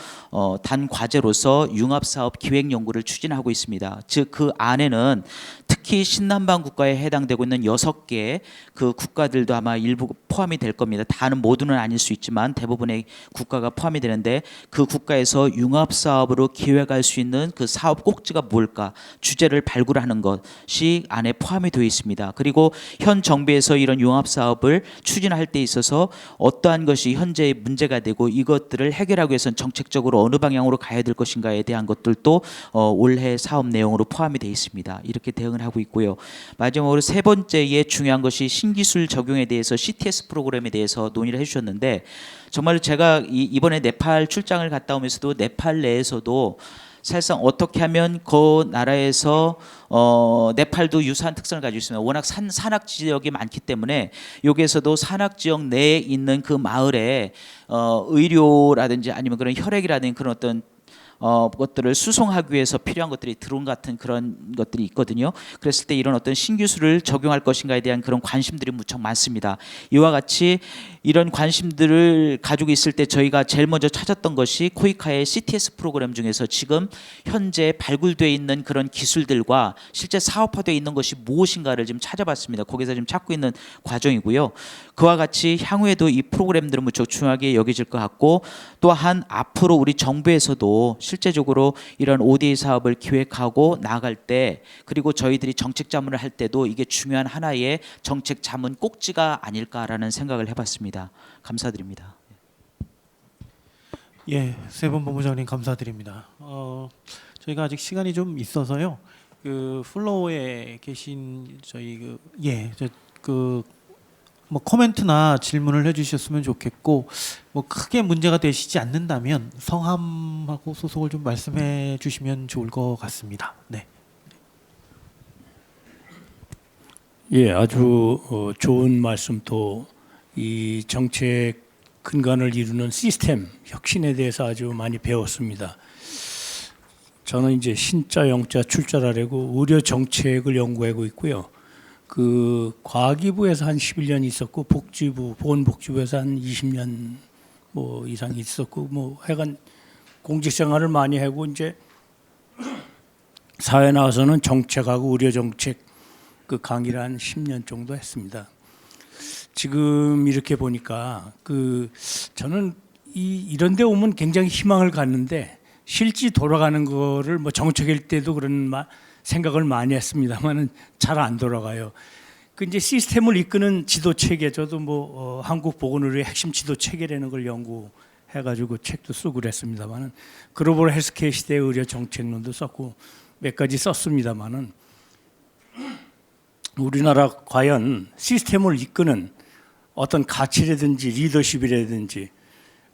단 과제로서 융합 사업 기획 연구를 추진하고 있습니다. 즉 그 안에는 특히 신남방 국가에 해당되고 있는 6개 그 국가들도 아마 일부 포함이 될 겁니다. 다는 모두는 아닐 수 있지만 대부분의 국가가 포함이 되는데, 그 국가에서 융합 사업으로 기획할 수 있는 그 사업 꼭지가 뭘까, 주제를 발굴하는 것이 안에 포함이 되어 있습니다. 그리고 현 정부에서 이런 융합 사업을 추진할 때 있어서 어떠한 것이 현재의 문제가 되고 이것들을 해결하기 위해서는 정책적으로 어느 방향으로 가야 될 것인가에 대한 것들도 올해 사업 내용으로 포함이 되어 있습니다. 이렇게 대응을 하고 있고요. 마지막으로 세 번째에 중요한 것이 신기술 적용에 대해서 CTS 프로그램에 대해서 논의를 해주셨는데, 정말 제가 이번에 네팔 출장을 갔다 오면서도 네팔 내에서도 사실상 어떻게 하면 그 나라에서 네팔도 유사한 특성을 가지고 있습니다. 워낙 산악 지역이 많기 때문에 여기에서도 산악 지역 내에 있는 그 마을에 의료라든지 아니면 그런 혈액이라든지 그런 어떤 것들을 수송하기 위해서 필요한 것들이 드론 같은 그런 것들이 있거든요. 그랬을 때 이런 어떤 신기술을 적용할 것인가에 대한 그런 관심들이 무척 많습니다. 이와 같이 이런 관심들을 가지고 있을 때 저희가 제일 먼저 찾았던 것이 코이카의 CTS 프로그램 중에서 지금 현재 발굴되어 있는 그런 기술들과 실제 사업화되어 있는 것이 무엇인가를 지금 찾아봤습니다. 거기서 지금 찾고 있는 과정이고요. 그와 같이 향후에도 이 프로그램들은 무척 중요하게 여겨질 것 같고, 또한 앞으로 우리 정부에서도 실제적으로 이런 ODA 사업을 기획하고 나아갈 때, 그리고 저희들이 정책 자문을 할 때도 이게 중요한 하나의 정책 자문 꼭지가 아닐까라는 생각을 해봤습니다. 감사드립니다. 예, 세 분 본부장님 감사드립니다. 저희가 아직 시간이 좀 있어서요. 그 플로어에 계신 저희 뭐 코멘트나 질문을 해주셨으면 좋겠고, 뭐 크게 문제가 되시지 않는다면 성함하고 소속을 좀 말씀해 주시면 좋을 것 같습니다. 네. 예, 아주 좋은 말씀, 또 이 정책 근간을 이루는 시스템 혁신에 대해서 아주 많이 배웠습니다. 저는 이제 신자, 영자, 출자라고 의료 정책을 연구하고 있고요. 그 과기부에서 한 11년 있었고, 복지부, 보건복지부에서 한 20년 뭐 이상 있었고, 뭐 하여간 공직 생활을 많이 하고, 이제 사회 나와서는 정책하고 의료 정책 그 강의를 한 10년 정도 했습니다. 지금 이렇게 보니까 저는 이런 데 오면 굉장히 희망을 갖는데, 실제 돌아가는 거를 뭐 정책일 때도 그런 생각을 많이 했습니다만은 잘 안 돌아가요. 그 이제 시스템을 이끄는 지도 체계, 저도 뭐 한국 보건의료의 핵심 지도 체계라는 걸 연구해가지고 책도 쓰고 그랬습니다만은, 글로벌 헬스케어 시대의 의료 정책론도 썼고 몇 가지 썼습니다만은, 우리나라 과연 시스템을 이끄는 어떤 가치라든지 리더십이라든지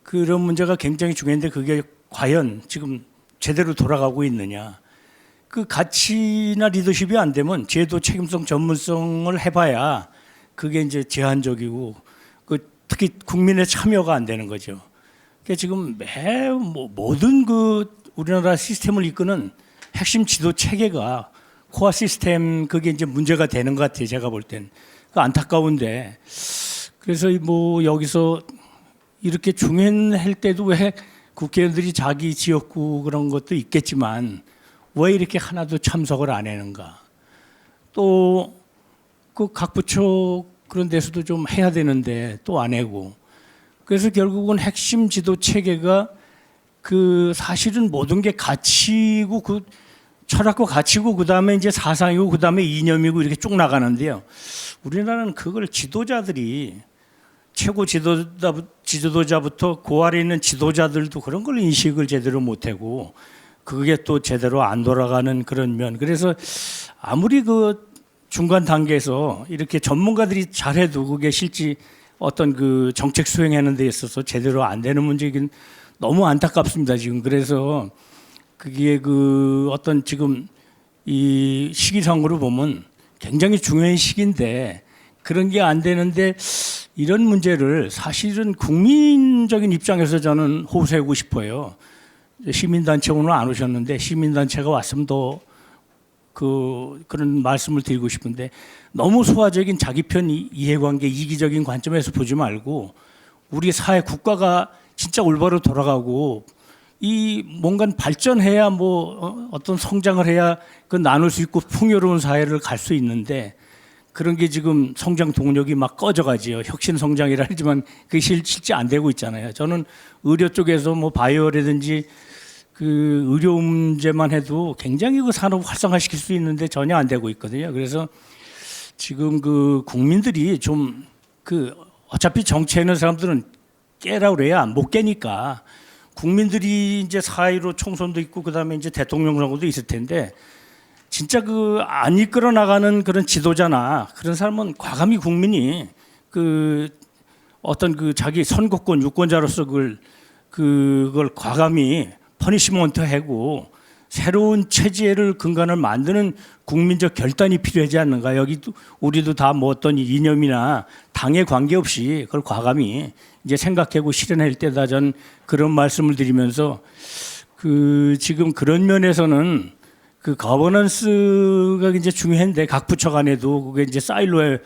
그런 문제가 굉장히 중요한데, 그게 과연 지금 제대로 돌아가고 있느냐. 그 가치나 리더십이 안 되면 제도 책임성 전문성을 해봐야 그게 이제 제한적이고, 특히 국민의 참여가 안 되는 거죠. 그러니까 지금 모든 우리나라 시스템을 이끄는 핵심 지도 체계가 코어 시스템, 그게 이제 문제가 되는 것 같아요. 제가 볼 땐. 안타까운데, 그래서 뭐 여기서 이렇게 중요할 때도 왜 국회의원들이 자기 지역구 그런 것도 있겠지만 왜 이렇게 하나도 참석을 안 하는가. 또 그 각 부처 그런 데서도 좀 해야 되는데 또 안 하고. 그래서 결국은 핵심 지도 체계가 그 사실은 모든 게 가치고 그 철학과 가치고 그다음에 이제 사상이고 그다음에 이념이고 이렇게 쭉 나가는데요. 우리나라는 그걸 지도자들이 최고 지도자부터 그 아래 있는 지도자들도 그런 걸 인식을 제대로 못하고 그게 또 제대로 안 돌아가는 그런 면. 그래서 아무리 그 중간 단계에서 이렇게 전문가들이 잘해도 그게 실제 어떤 그 정책 수행하는 데 있어서 제대로 안 되는 문제이긴 너무 안타깝습니다 지금. 그래서 그게 그 어떤 지금 이 시기상으로 보면 굉장히 중요한 시기인데 그런 게 안 되는데 이런 문제를 사실은 국민적인 입장에서 저는 호소하고 싶어요. 시민단체 오늘 안 오셨는데 시민단체가 왔으면 더 그런 말씀을 드리고 싶은데 너무 소화적인 자기 편 이해관계 이기적인 관점에서 보지 말고 우리 사회 국가가 진짜 올바로 돌아가고 이 뭔가 발전해야 뭐 어떤 성장을 해야 그 나눌 수 있고 풍요로운 사회를 갈 수 있는데 그런 게 지금 성장 동력이 막 꺼져가지요. 혁신 성장이라 하지만 그게 실제 안 되고 있잖아요. 저는 의료 쪽에서 뭐 바이오라든지 그 의료 문제만 해도 굉장히 그 산업 활성화시킬 수 있는데 전혀 안 되고 있거든요. 그래서 지금 그 국민들이 좀 그 어차피 정치에 있는 사람들은 깨라 그래야 못 깨니까 국민들이 이제 4.15 총선도 있고 그다음에 이제 대통령 선거도 있을 텐데 진짜 그 안 이끌어 나가는 그런 지도자나 그런 사람은 과감히 국민이 그 어떤 그 자기 선거권 유권자로서 그걸 과감히 퍼니시먼트 하고 새로운 체제를 근간을 만드는 국민적 결단이 필요하지 않는가. 여기 우리도 다 뭐 어떤 이념이나 당에 관계없이 그걸 과감히 이제 생각하고 실현할 때다 전 그런 말씀을 드리면서 그 지금 그런 면에서는 그 거버넌스가 이제 중요한데 각 부처 간에도 그게 이제 사일로에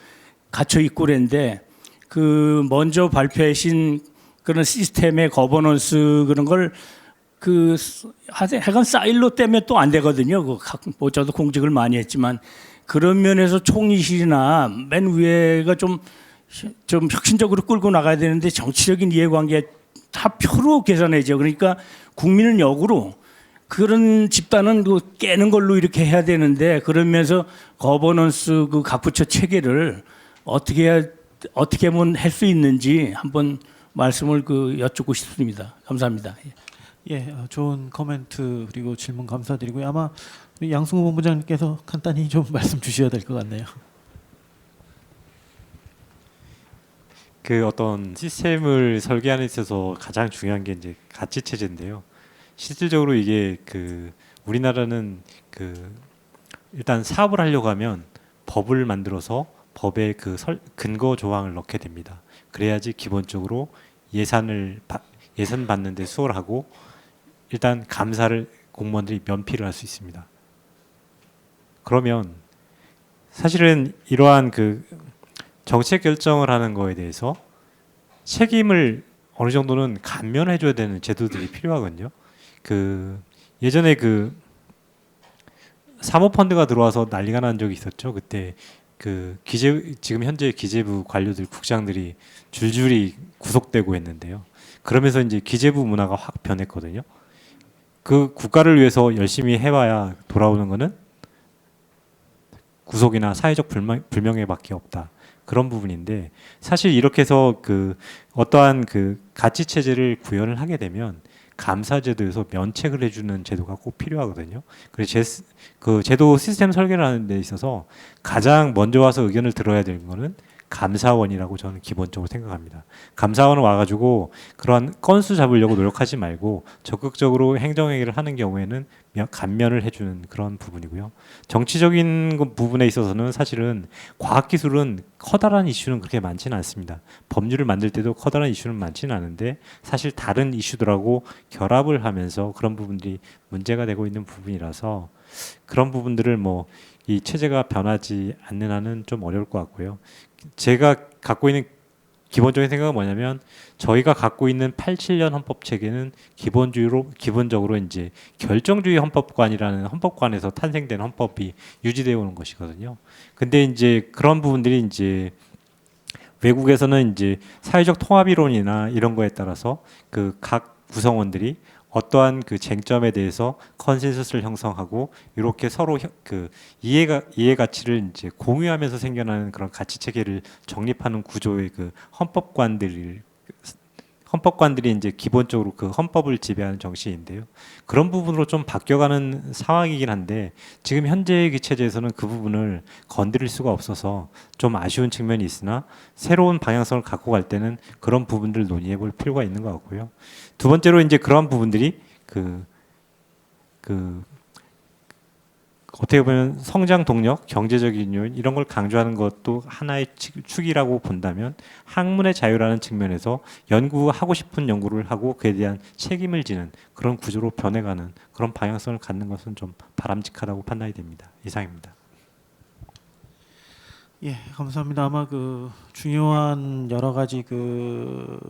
갇혀 있고 그랬는데 그 먼저 발표하신 그런 시스템의 거버넌스 그런 걸 그 하여간 사일로 때문에 또 안 되거든요. 뭐 저도 공직을 많이 했지만 그런 면에서 총리실이나 맨 위에가 좀 혁신적으로 끌고 나가야 되는데 정치적인 이해관계 다 표로 계산해죠. 그러니까 국민은 역으로 그런 집단은 그 깨는 걸로 이렇게 해야 되는데 그러면서 거버넌스 그 각 부처 체계를 어떻게 하면 할 수 있는지 한번 말씀을 그 여쭙고 싶습니다. 감사합니다. 예, 좋은 코멘트 그리고 질문 감사드리고요. 아마 우리 양승호 본부장님께서 간단히 좀 말씀 주셔야 될 것 같네요. 그 어떤 시스템을 설계하는 데 있어서 가장 중요한 게 이제 가치 체제인데요. 실질적으로 이게 그 우리나라는 그 일단 사업을 하려고 하면 법을 만들어서 법에 그 근거 조항을 넣게 됩니다. 그래야지 기본적으로 예산 받는데 수월하고 일단 감사를 공무원들이 면피를 할 수 있습니다. 그러면 사실은 이러한 그 정책 결정을 하는 거에 대해서 책임을 어느 정도는 감면해줘야 되는 제도들이 필요하거든요. 그 예전에 그 사모펀드가 들어와서 난리가 난 적이 있었죠. 그때 그 지금 현재 기재부 관료들 국장들이 줄줄이 구속되고 했는데요. 그러면서 이제 기재부 문화가 확 변했거든요. 그 국가를 위해서 열심히 해봐야 돌아오는 거는 구속이나 사회적 불명예밖에 없다. 그런 부분인데 사실 이렇게 해서 그 어떠한 그 가치 체제를 구현을 하게 되면 감사제도에서 면책을 해주는 제도가 꼭 필요하거든요. 그래서 그 제도 시스템 설계를 하는 데 있어서 가장 먼저 와서 의견을 들어야 되는 거는 감사원이라고 저는 기본적으로 생각합니다. 감사원은 와가지고 그런 건수 잡으려고 노력하지 말고 적극적으로 행정행위를 하는 경우에는 감면을 해주는 그런 부분이고요. 정치적인 부분에 있어서는 사실은 과학기술은 커다란 이슈는 그렇게 많지는 않습니다. 법률을 만들 때도 커다란 이슈는 많지는 않은데 사실 다른 이슈들하고 결합을 하면서 그런 부분들이 문제가 되고 있는 부분이라서 그런 부분들을 뭐 이 체제가 변하지 않는 한은 좀 어려울 것 같고요. 제가 갖고 있는 기본적인 생각은 뭐냐면 저희가 갖고 있는 87년 헌법 체계는 기본적으로 이제 결정주의 헌법관이라는 헌법관에서 탄생된 헌법이 유지되어 오는 것이거든요. 근데 이제 그런 부분들이 이제 외국에서는 이제 사회적 통합 이론이나 이런 거에 따라서 그 각 구성원들이 어떠한 그 쟁점에 대해서 컨센서스를 형성하고 이렇게 서로 그 이해 가치를 이제 공유하면서 생겨나는 그런 가치 체계를 정립하는 구조의 그 헌법관들이 이제 기본적으로 그 헌법을 지배하는 정신인데요. 그런 부분으로 좀 바뀌어가는 상황이긴 한데 지금 현재의 그 체제에서는 그 부분을 건드릴 수가 없어서 좀 아쉬운 측면이 있으나 새로운 방향성을 갖고 갈 때는 그런 부분들을 논의해 볼 필요가 있는 것 같고요. 두 번째로 이제 그런 부분들이 어떻게 보면 성장 동력, 경제적인 요인 이런 걸 강조하는 것도 하나의 축이라고 본다면 학문의 자유라는 측면에서 연구하고 싶은 연구를 하고 그에 대한 책임을 지는 그런 구조로 변해가는 그런 방향성을 갖는 것은 좀 바람직하다고 판단이 됩니다. 이상입니다. 예, 감사합니다. 아마 그 중요한 여러 가지 그러니까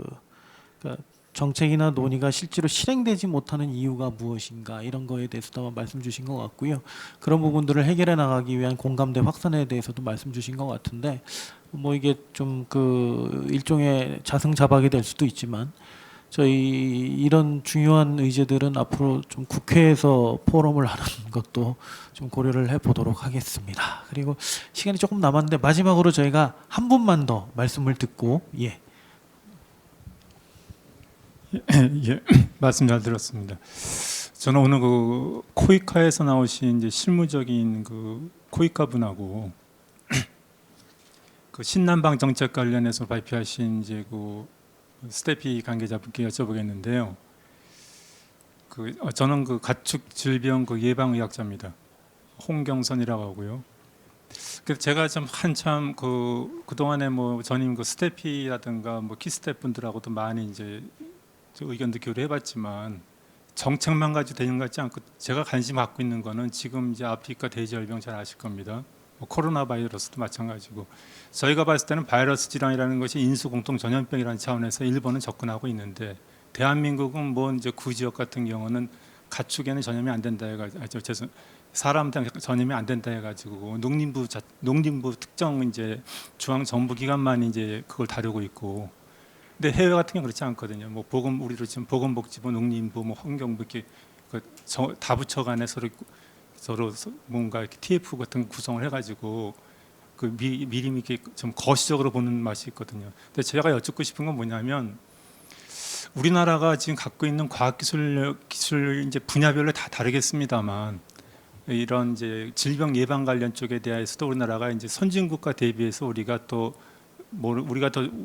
정책이나 논의가 실제로 실행되지 못하는 이유가 무엇인가 이런 거에 대해서도 아마 말씀 주신 것 같고요. 그런 부분들을 해결해 나가기 위한 공감대 확산에 대해서도 말씀 주신 것 같은데 뭐 이게 좀 그 일종의 자승자박이 될 수도 있지만 저희 이런 중요한 의제들은 앞으로 좀 국회에서 포럼을 하는 것도 좀 고려를 해보도록 하겠습니다. 그리고 시간이 조금 남았는데 마지막으로 저희가 한 분만 더 말씀을 듣고 예. 예, 말씀 잘 들었습니다. 저는 오늘 그 코이카에서 나오신 이제 실무적인 그 코이카 분하고 그 신남방 정책 관련해서 발표하신 이제 그 스태피 관계자분께 여쭤보겠는데요. 저는 그 가축 질병 그 예방 의학자입니다. 홍경선이라고 하고요. 그래서 제가 좀 한참 그 동안에 뭐 전임 그 스태피라든가 뭐 키스텝 분들하고도 많이 이제 의견도 교류해봤지만 정책만 가지고 되는 것 같지 않고 제가 관심 갖고 있는 거는 지금 이제 아프리카 돼지열병 잘 아실 겁니다. 뭐 코로나 바이러스도 마찬가지고 저희가 봤을 때는 바이러스 질환이라는 것이 인수 공통 전염병이라는 차원에서 일본은 접근하고 있는데 대한민국은 뭐 이제 구지역 같은 경우는 가축에는 전염이 안 된다 해가지고 사람한테 전염이 안 된다 해가지고 농림부 특정 이제 중앙 정부 기관만 이제 그걸 다루고 있고. 근데 해외 같은 경우 그렇지 않거든요. 뭐 우리로 지금 보건복지부, 농림부, 뭐 환경부 이렇게 다 붙여간에 서로 뭔가 이렇게 TF 같은 구성을 해가지고 그 미리 이렇게 좀 거시적으로 보는 맛이 있거든요. 근데 제가 여쭙고 싶은 건 뭐냐면 우리나라가 지금 갖고 있는 과학기술 이제 분야별로 다 다르겠습니다만 이런 이제 질병 예방 관련 쪽에 대해서도 우리나라가 이제 선진국가 대비해서 우리가 더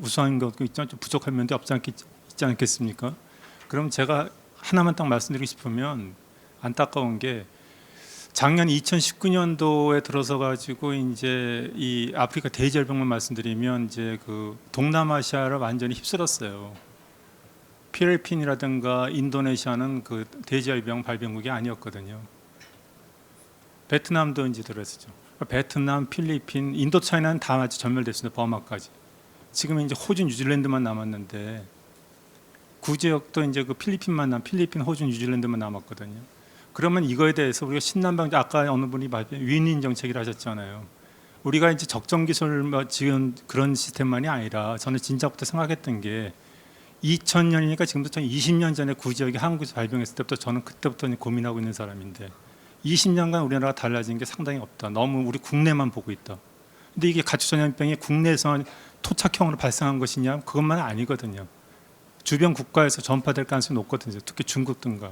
우수한 것도 있지만 좀 부족한 면도 있지 않겠습니까? 그럼 제가 하나만 딱 말씀드리고 싶으면 안타까운 게 작년 2019년도에 들어서 가지고 이제 이 아프리카 돼지열병만 말씀드리면 이제 그 동남아시아를 완전히 휩쓸었어요. 필리핀이라든가 인도네시아는 그 돼지열병 발병국이 아니었거든요. 베트남도 이제 들어있었죠. 베트남, 필리핀, 인도 차이나는 다 아주 전멸됐습니다. 버마까지. 지금 이제 호주, 뉴질랜드만 남았는데 구지역도 이제 그 필리핀, 호주, 뉴질랜드만 남았거든요. 그러면 이거에 대해서 우리가 신남방 아까 어느 분이 윈윈 정책이라 하셨잖아요. 우리가 이제 적정 기술 지금 그런 시스템만이 아니라 저는 진작부터 생각했던 게 2000년이니까 지금부터 20년 전에 구지역이 한국에서 발병했을 때부터 저는 그때부터 고민하고 있는 사람인데 20년간 우리나라가 달라진 게 상당히 없다. 너무 우리 국내만 보고 있다. 근데 이게 가축 전염병이 국내에서 토착형으로 발생한 것이냐? 그것만 아니거든요. 주변 국가에서 전파될 가능성이 높거든요. 특히 중국 등과.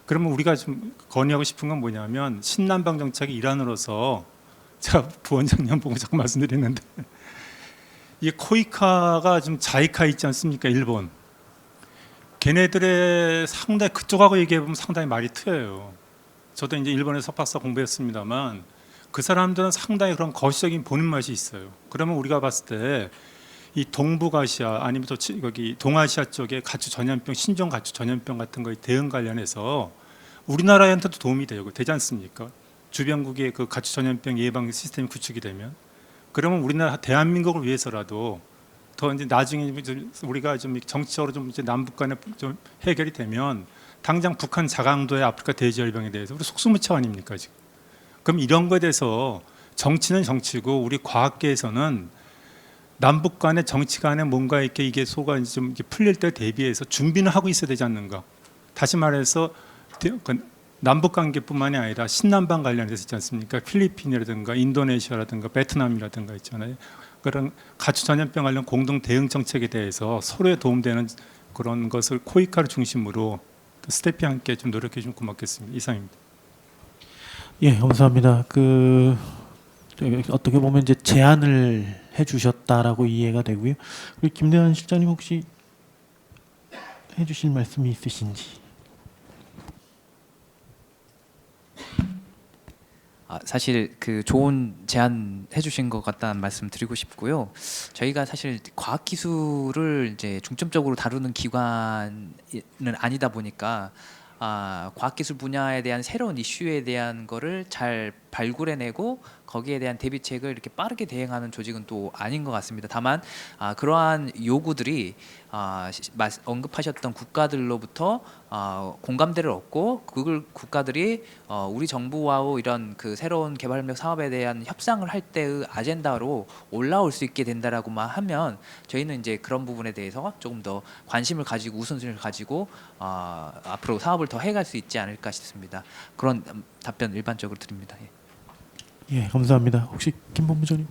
그러면 우리가 좀 건의하고 싶은 건 뭐냐면 신남방 정책의 일환으로서 제가 부원장님 보고 자꾸 말씀드리는데 이 코이카가 좀 자이카 있지 않습니까? 일본. 걔네들의 상당히 그쪽하고 얘기해 보면 상당히 말이 트여요. 저도 이제 일본에서 석박사 공부했습니다만 그 사람들은 상당히 그런 거시적인 보는 맛이 있어요. 그러면 우리가 봤을 때 이 동북아시아 아니면 또 여기 동아시아 쪽에 가축 전염병, 신종 가축 전염병 같은 거에 대응 관련해서 우리나라한테도 도움이 되지 않습니까? 주변국의 그 가축 전염병 예방 시스템이 구축이 되면 그러면 우리나라 대한민국을 위해서라도 더 이제 나중에 우리가 좀 정치적으로 좀 이제 남북 간에 좀 해결이 되면 당장 북한 자강도의 아프리카 돼지열병에 대해서 우리 속수무책 아닙니까 지금? 그럼 이런 거에 대해서 정치는 정치고 우리 과학계에서는 남북 간의 정치 간에 뭔가 이렇게 이게 소가 좀 이렇게 풀릴 때 대비해서 준비는 하고 있어야 되지 않는가? 다시 말해서 그 남북 관계뿐만이 아니라 신남방 관련돼서 있지 않습니까? 필리핀이라든가 인도네시아라든가 베트남이라든가 있잖아요. 그런 가축 전염병 관련 공동 대응 정책에 대해서 서로에 도움되는 그런 것을 코이카를 중심으로 스태피 함께 좀 노력해 주면 고맙겠습니다. 이상입니다. 예, 감사합니다. 어떻게 보면 이제 제안을 해주셨다라고 이해가 되고요. 우리 김대환 실장님 혹시 해주실 말씀이 있으신지? 사실 그 좋은 제안 해주신 것 같다는 말씀 드리고 싶고요. 저희가 사실 과학기술을 이제 중점적으로 다루는 기관은 아니다 보니까 과학기술 분야에 대한 새로운 이슈에 대한 거를 잘 발굴해내고 거기에 대한 대비책을 이렇게 빠르게 대응하는 조직은 또 아닌 것 같습니다. 다만 그러한 요구들이 언급하셨던 국가들로부터 공감대를 얻고 그걸 국가들이 우리 정부와 이런 그 새로운 개발협력 사업에 대한 협상을 할 때의 아젠다로 올라올 수 있게 된다라고만 하면 저희는 이제 그런 부분에 대해서 조금 더 관심을 가지고 우선순위를 가지고 앞으로 사업을 더 해갈 수 있지 않을까 싶습니다. 그런 답변 일반적으로 드립니다. 예, 감사합니다. 혹시 김 본부장님?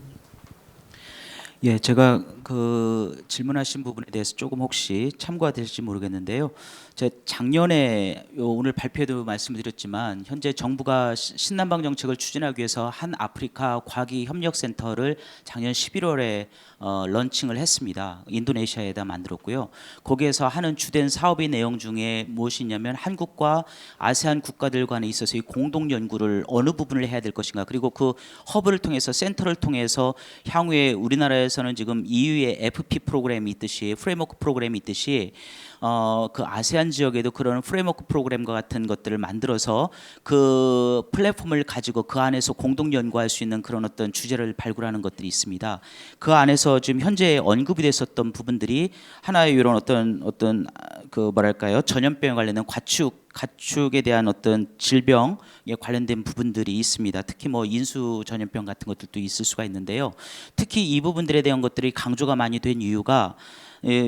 예, 제가 그 질문하신 부분에 대해서 조금 혹시 참고가 될지 모르겠는데요. 제가 작년에 오늘 발표에도 말씀드렸지만 현재 정부가 신남방 정책을 추진하기 위해서 한 아프리카 과기 협력센터를 작년 11월에 런칭을 했습니다. 인도네시아에다 만들었고요. 거기에서 하는 주된 사업의 내용 중에 무엇이 있냐면 한국과 아세안 국가들 간에 있어서 이 공동 연구를 어느 부분을 해야 될 것인가, 그리고 그 허브를 통해서 센터를 통해서 향후에 우리나라에서는 지금 EU의 FP 프로그램이 있듯이 프레임워크 프로그램이 있듯이 그 아세안 지역에도 그런 프레임워크 프로그램과 같은 것들을 만들어서 그 플랫폼을 가지고 그 안에서 공동 연구할 수 있는 그런 어떤 주제를 발굴하는 것들이 있습니다. 그 안에서 지금 현재 언급이 됐었던 부분들이 하나의 이런 어떤 그 뭐랄까요, 전염병에 관련된 가축에 대한 어떤 질병에 관련된 부분들이 있습니다. 특히 뭐 인수 전염병 같은 것들도 있을 수가 있는데요. 특히 이 부분들에 대한 것들이 강조가 많이 된 이유가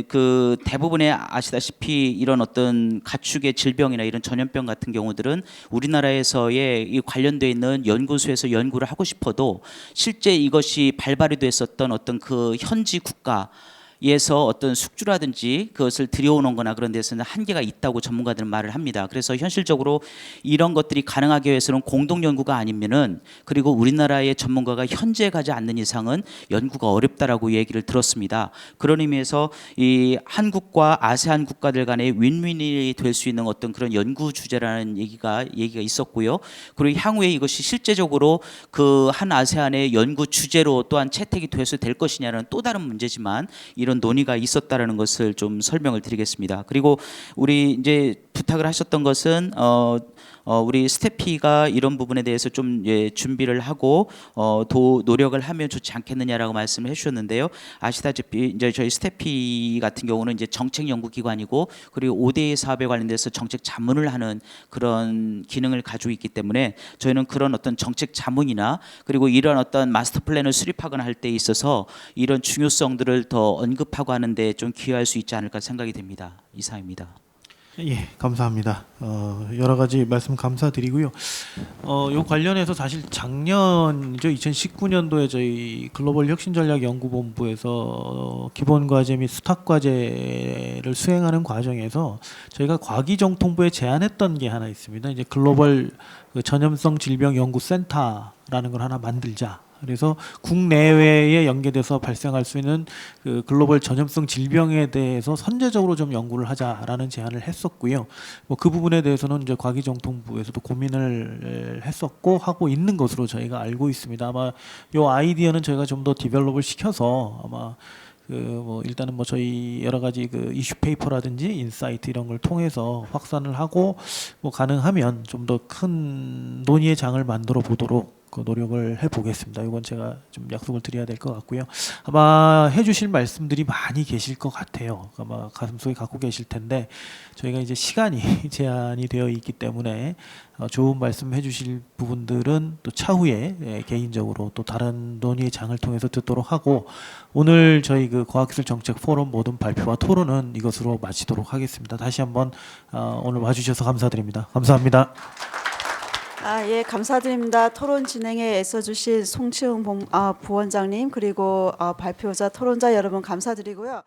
그 대부분의 아시다시피 이런 어떤 가축의 질병이나 이런 전염병 같은 경우들은 우리나라에서의 이 관련돼 있는 연구소에서 연구를 하고 싶어도 실제 이것이 발발이 됐었던 어떤 그 현지 국가에서 어떤 숙주라든지 그것을 들여오는 거나 그런 데서는 한계가 있다고 전문가들은 말을 합니다. 그래서 현실적으로 이런 것들이 가능하기 위해서는 공동 연구가 아니면은, 그리고 우리나라의 전문가가 현지에 가지 않는 이상은 연구가 어렵다라고 얘기를 들었습니다. 그런 의미에서 이 한국과 아세안 국가들 간의 윈윈이 될 수 있는 어떤 그런 연구 주제라는 얘기가 있었고요. 그리고 향후에 이것이 실제적으로 그 한 아세안의 연구 주제로 또한 채택이 돼서 될 것이냐는 또 다른 문제지만 이런 논의가 있었다라는 것을 좀 설명을 드리겠습니다. 그리고 우리 이제 부탁을 하셨던 것은 우리 스태피가 이런 부분에 대해서 좀 준비를 하고 노력을 하면 좋지 않겠느냐라고 말씀을 해주셨는데요. 아시다시피 이제 저희 스태피 같은 경우는 이제 정책 연구기관이고, 그리고 5대 사업에 관련돼서 정책 자문을 하는 그런 기능을 가지고 있기 때문에 저희는 그런 어떤 정책 자문이나 그리고 이런 어떤 마스터 플랜을 수립하거나 할 때 있어서 이런 중요성들을 더 언급하고 하는데 좀 기여할 수 있지 않을까 생각이 됩니다. 이상입니다. 예, 감사합니다. 여러 가지 말씀 감사드리고요. 요 관련해서 사실 작년이죠, 2019년도에 저희 글로벌 혁신전략연구본부에서 기본 과제 및 수탁 과제를 수행하는 과정에서 저희가 과기정통부에 제안했던 게 하나 있습니다. 이제 글로벌 그 전염성 질병 연구센터라는 걸 하나 만들자. 그래서 국내외에 연계돼서 발생할 수 있는 그 글로벌 전염성 질병에 대해서 선제적으로 좀 연구를 하자라는 제안을 했었고요. 뭐 그 부분에 대해서는 이제 과기정통부에서도 고민을 했었고 하고 있는 것으로 저희가 알고 있습니다. 아마 요 아이디어는 저희가 좀 더 디벨롭을 시켜서 아마 뭐 일단은 뭐 저희 여러 가지 그 이슈 페이퍼라든지 인사이트 이런 걸 통해서 확산을 하고 뭐 가능하면 좀 더 큰 논의의 장을 만들어 보도록 그 노력을 해보겠습니다. 이건 제가 좀 약속을 드려야 될 것 같고요. 아마 해주실 말씀들이 많이 계실 것 같아요. 아마 가슴속에 갖고 계실 텐데 저희가 이제 시간이 제한이 되어 있기 때문에 좋은 말씀 해주실 부분들은 또 차후에 개인적으로 또 다른 논의의 장을 통해서 듣도록 하고 오늘 저희 그 과학기술정책 포럼 모든 발표와 토론은 이것으로 마치도록 하겠습니다. 다시 한번 오늘 와주셔서 감사드립니다. 감사합니다. 예, 감사드립니다. 토론 진행에 애써주신 송치웅 부원장님 그리고 발표자 토론자 여러분 감사드리고요.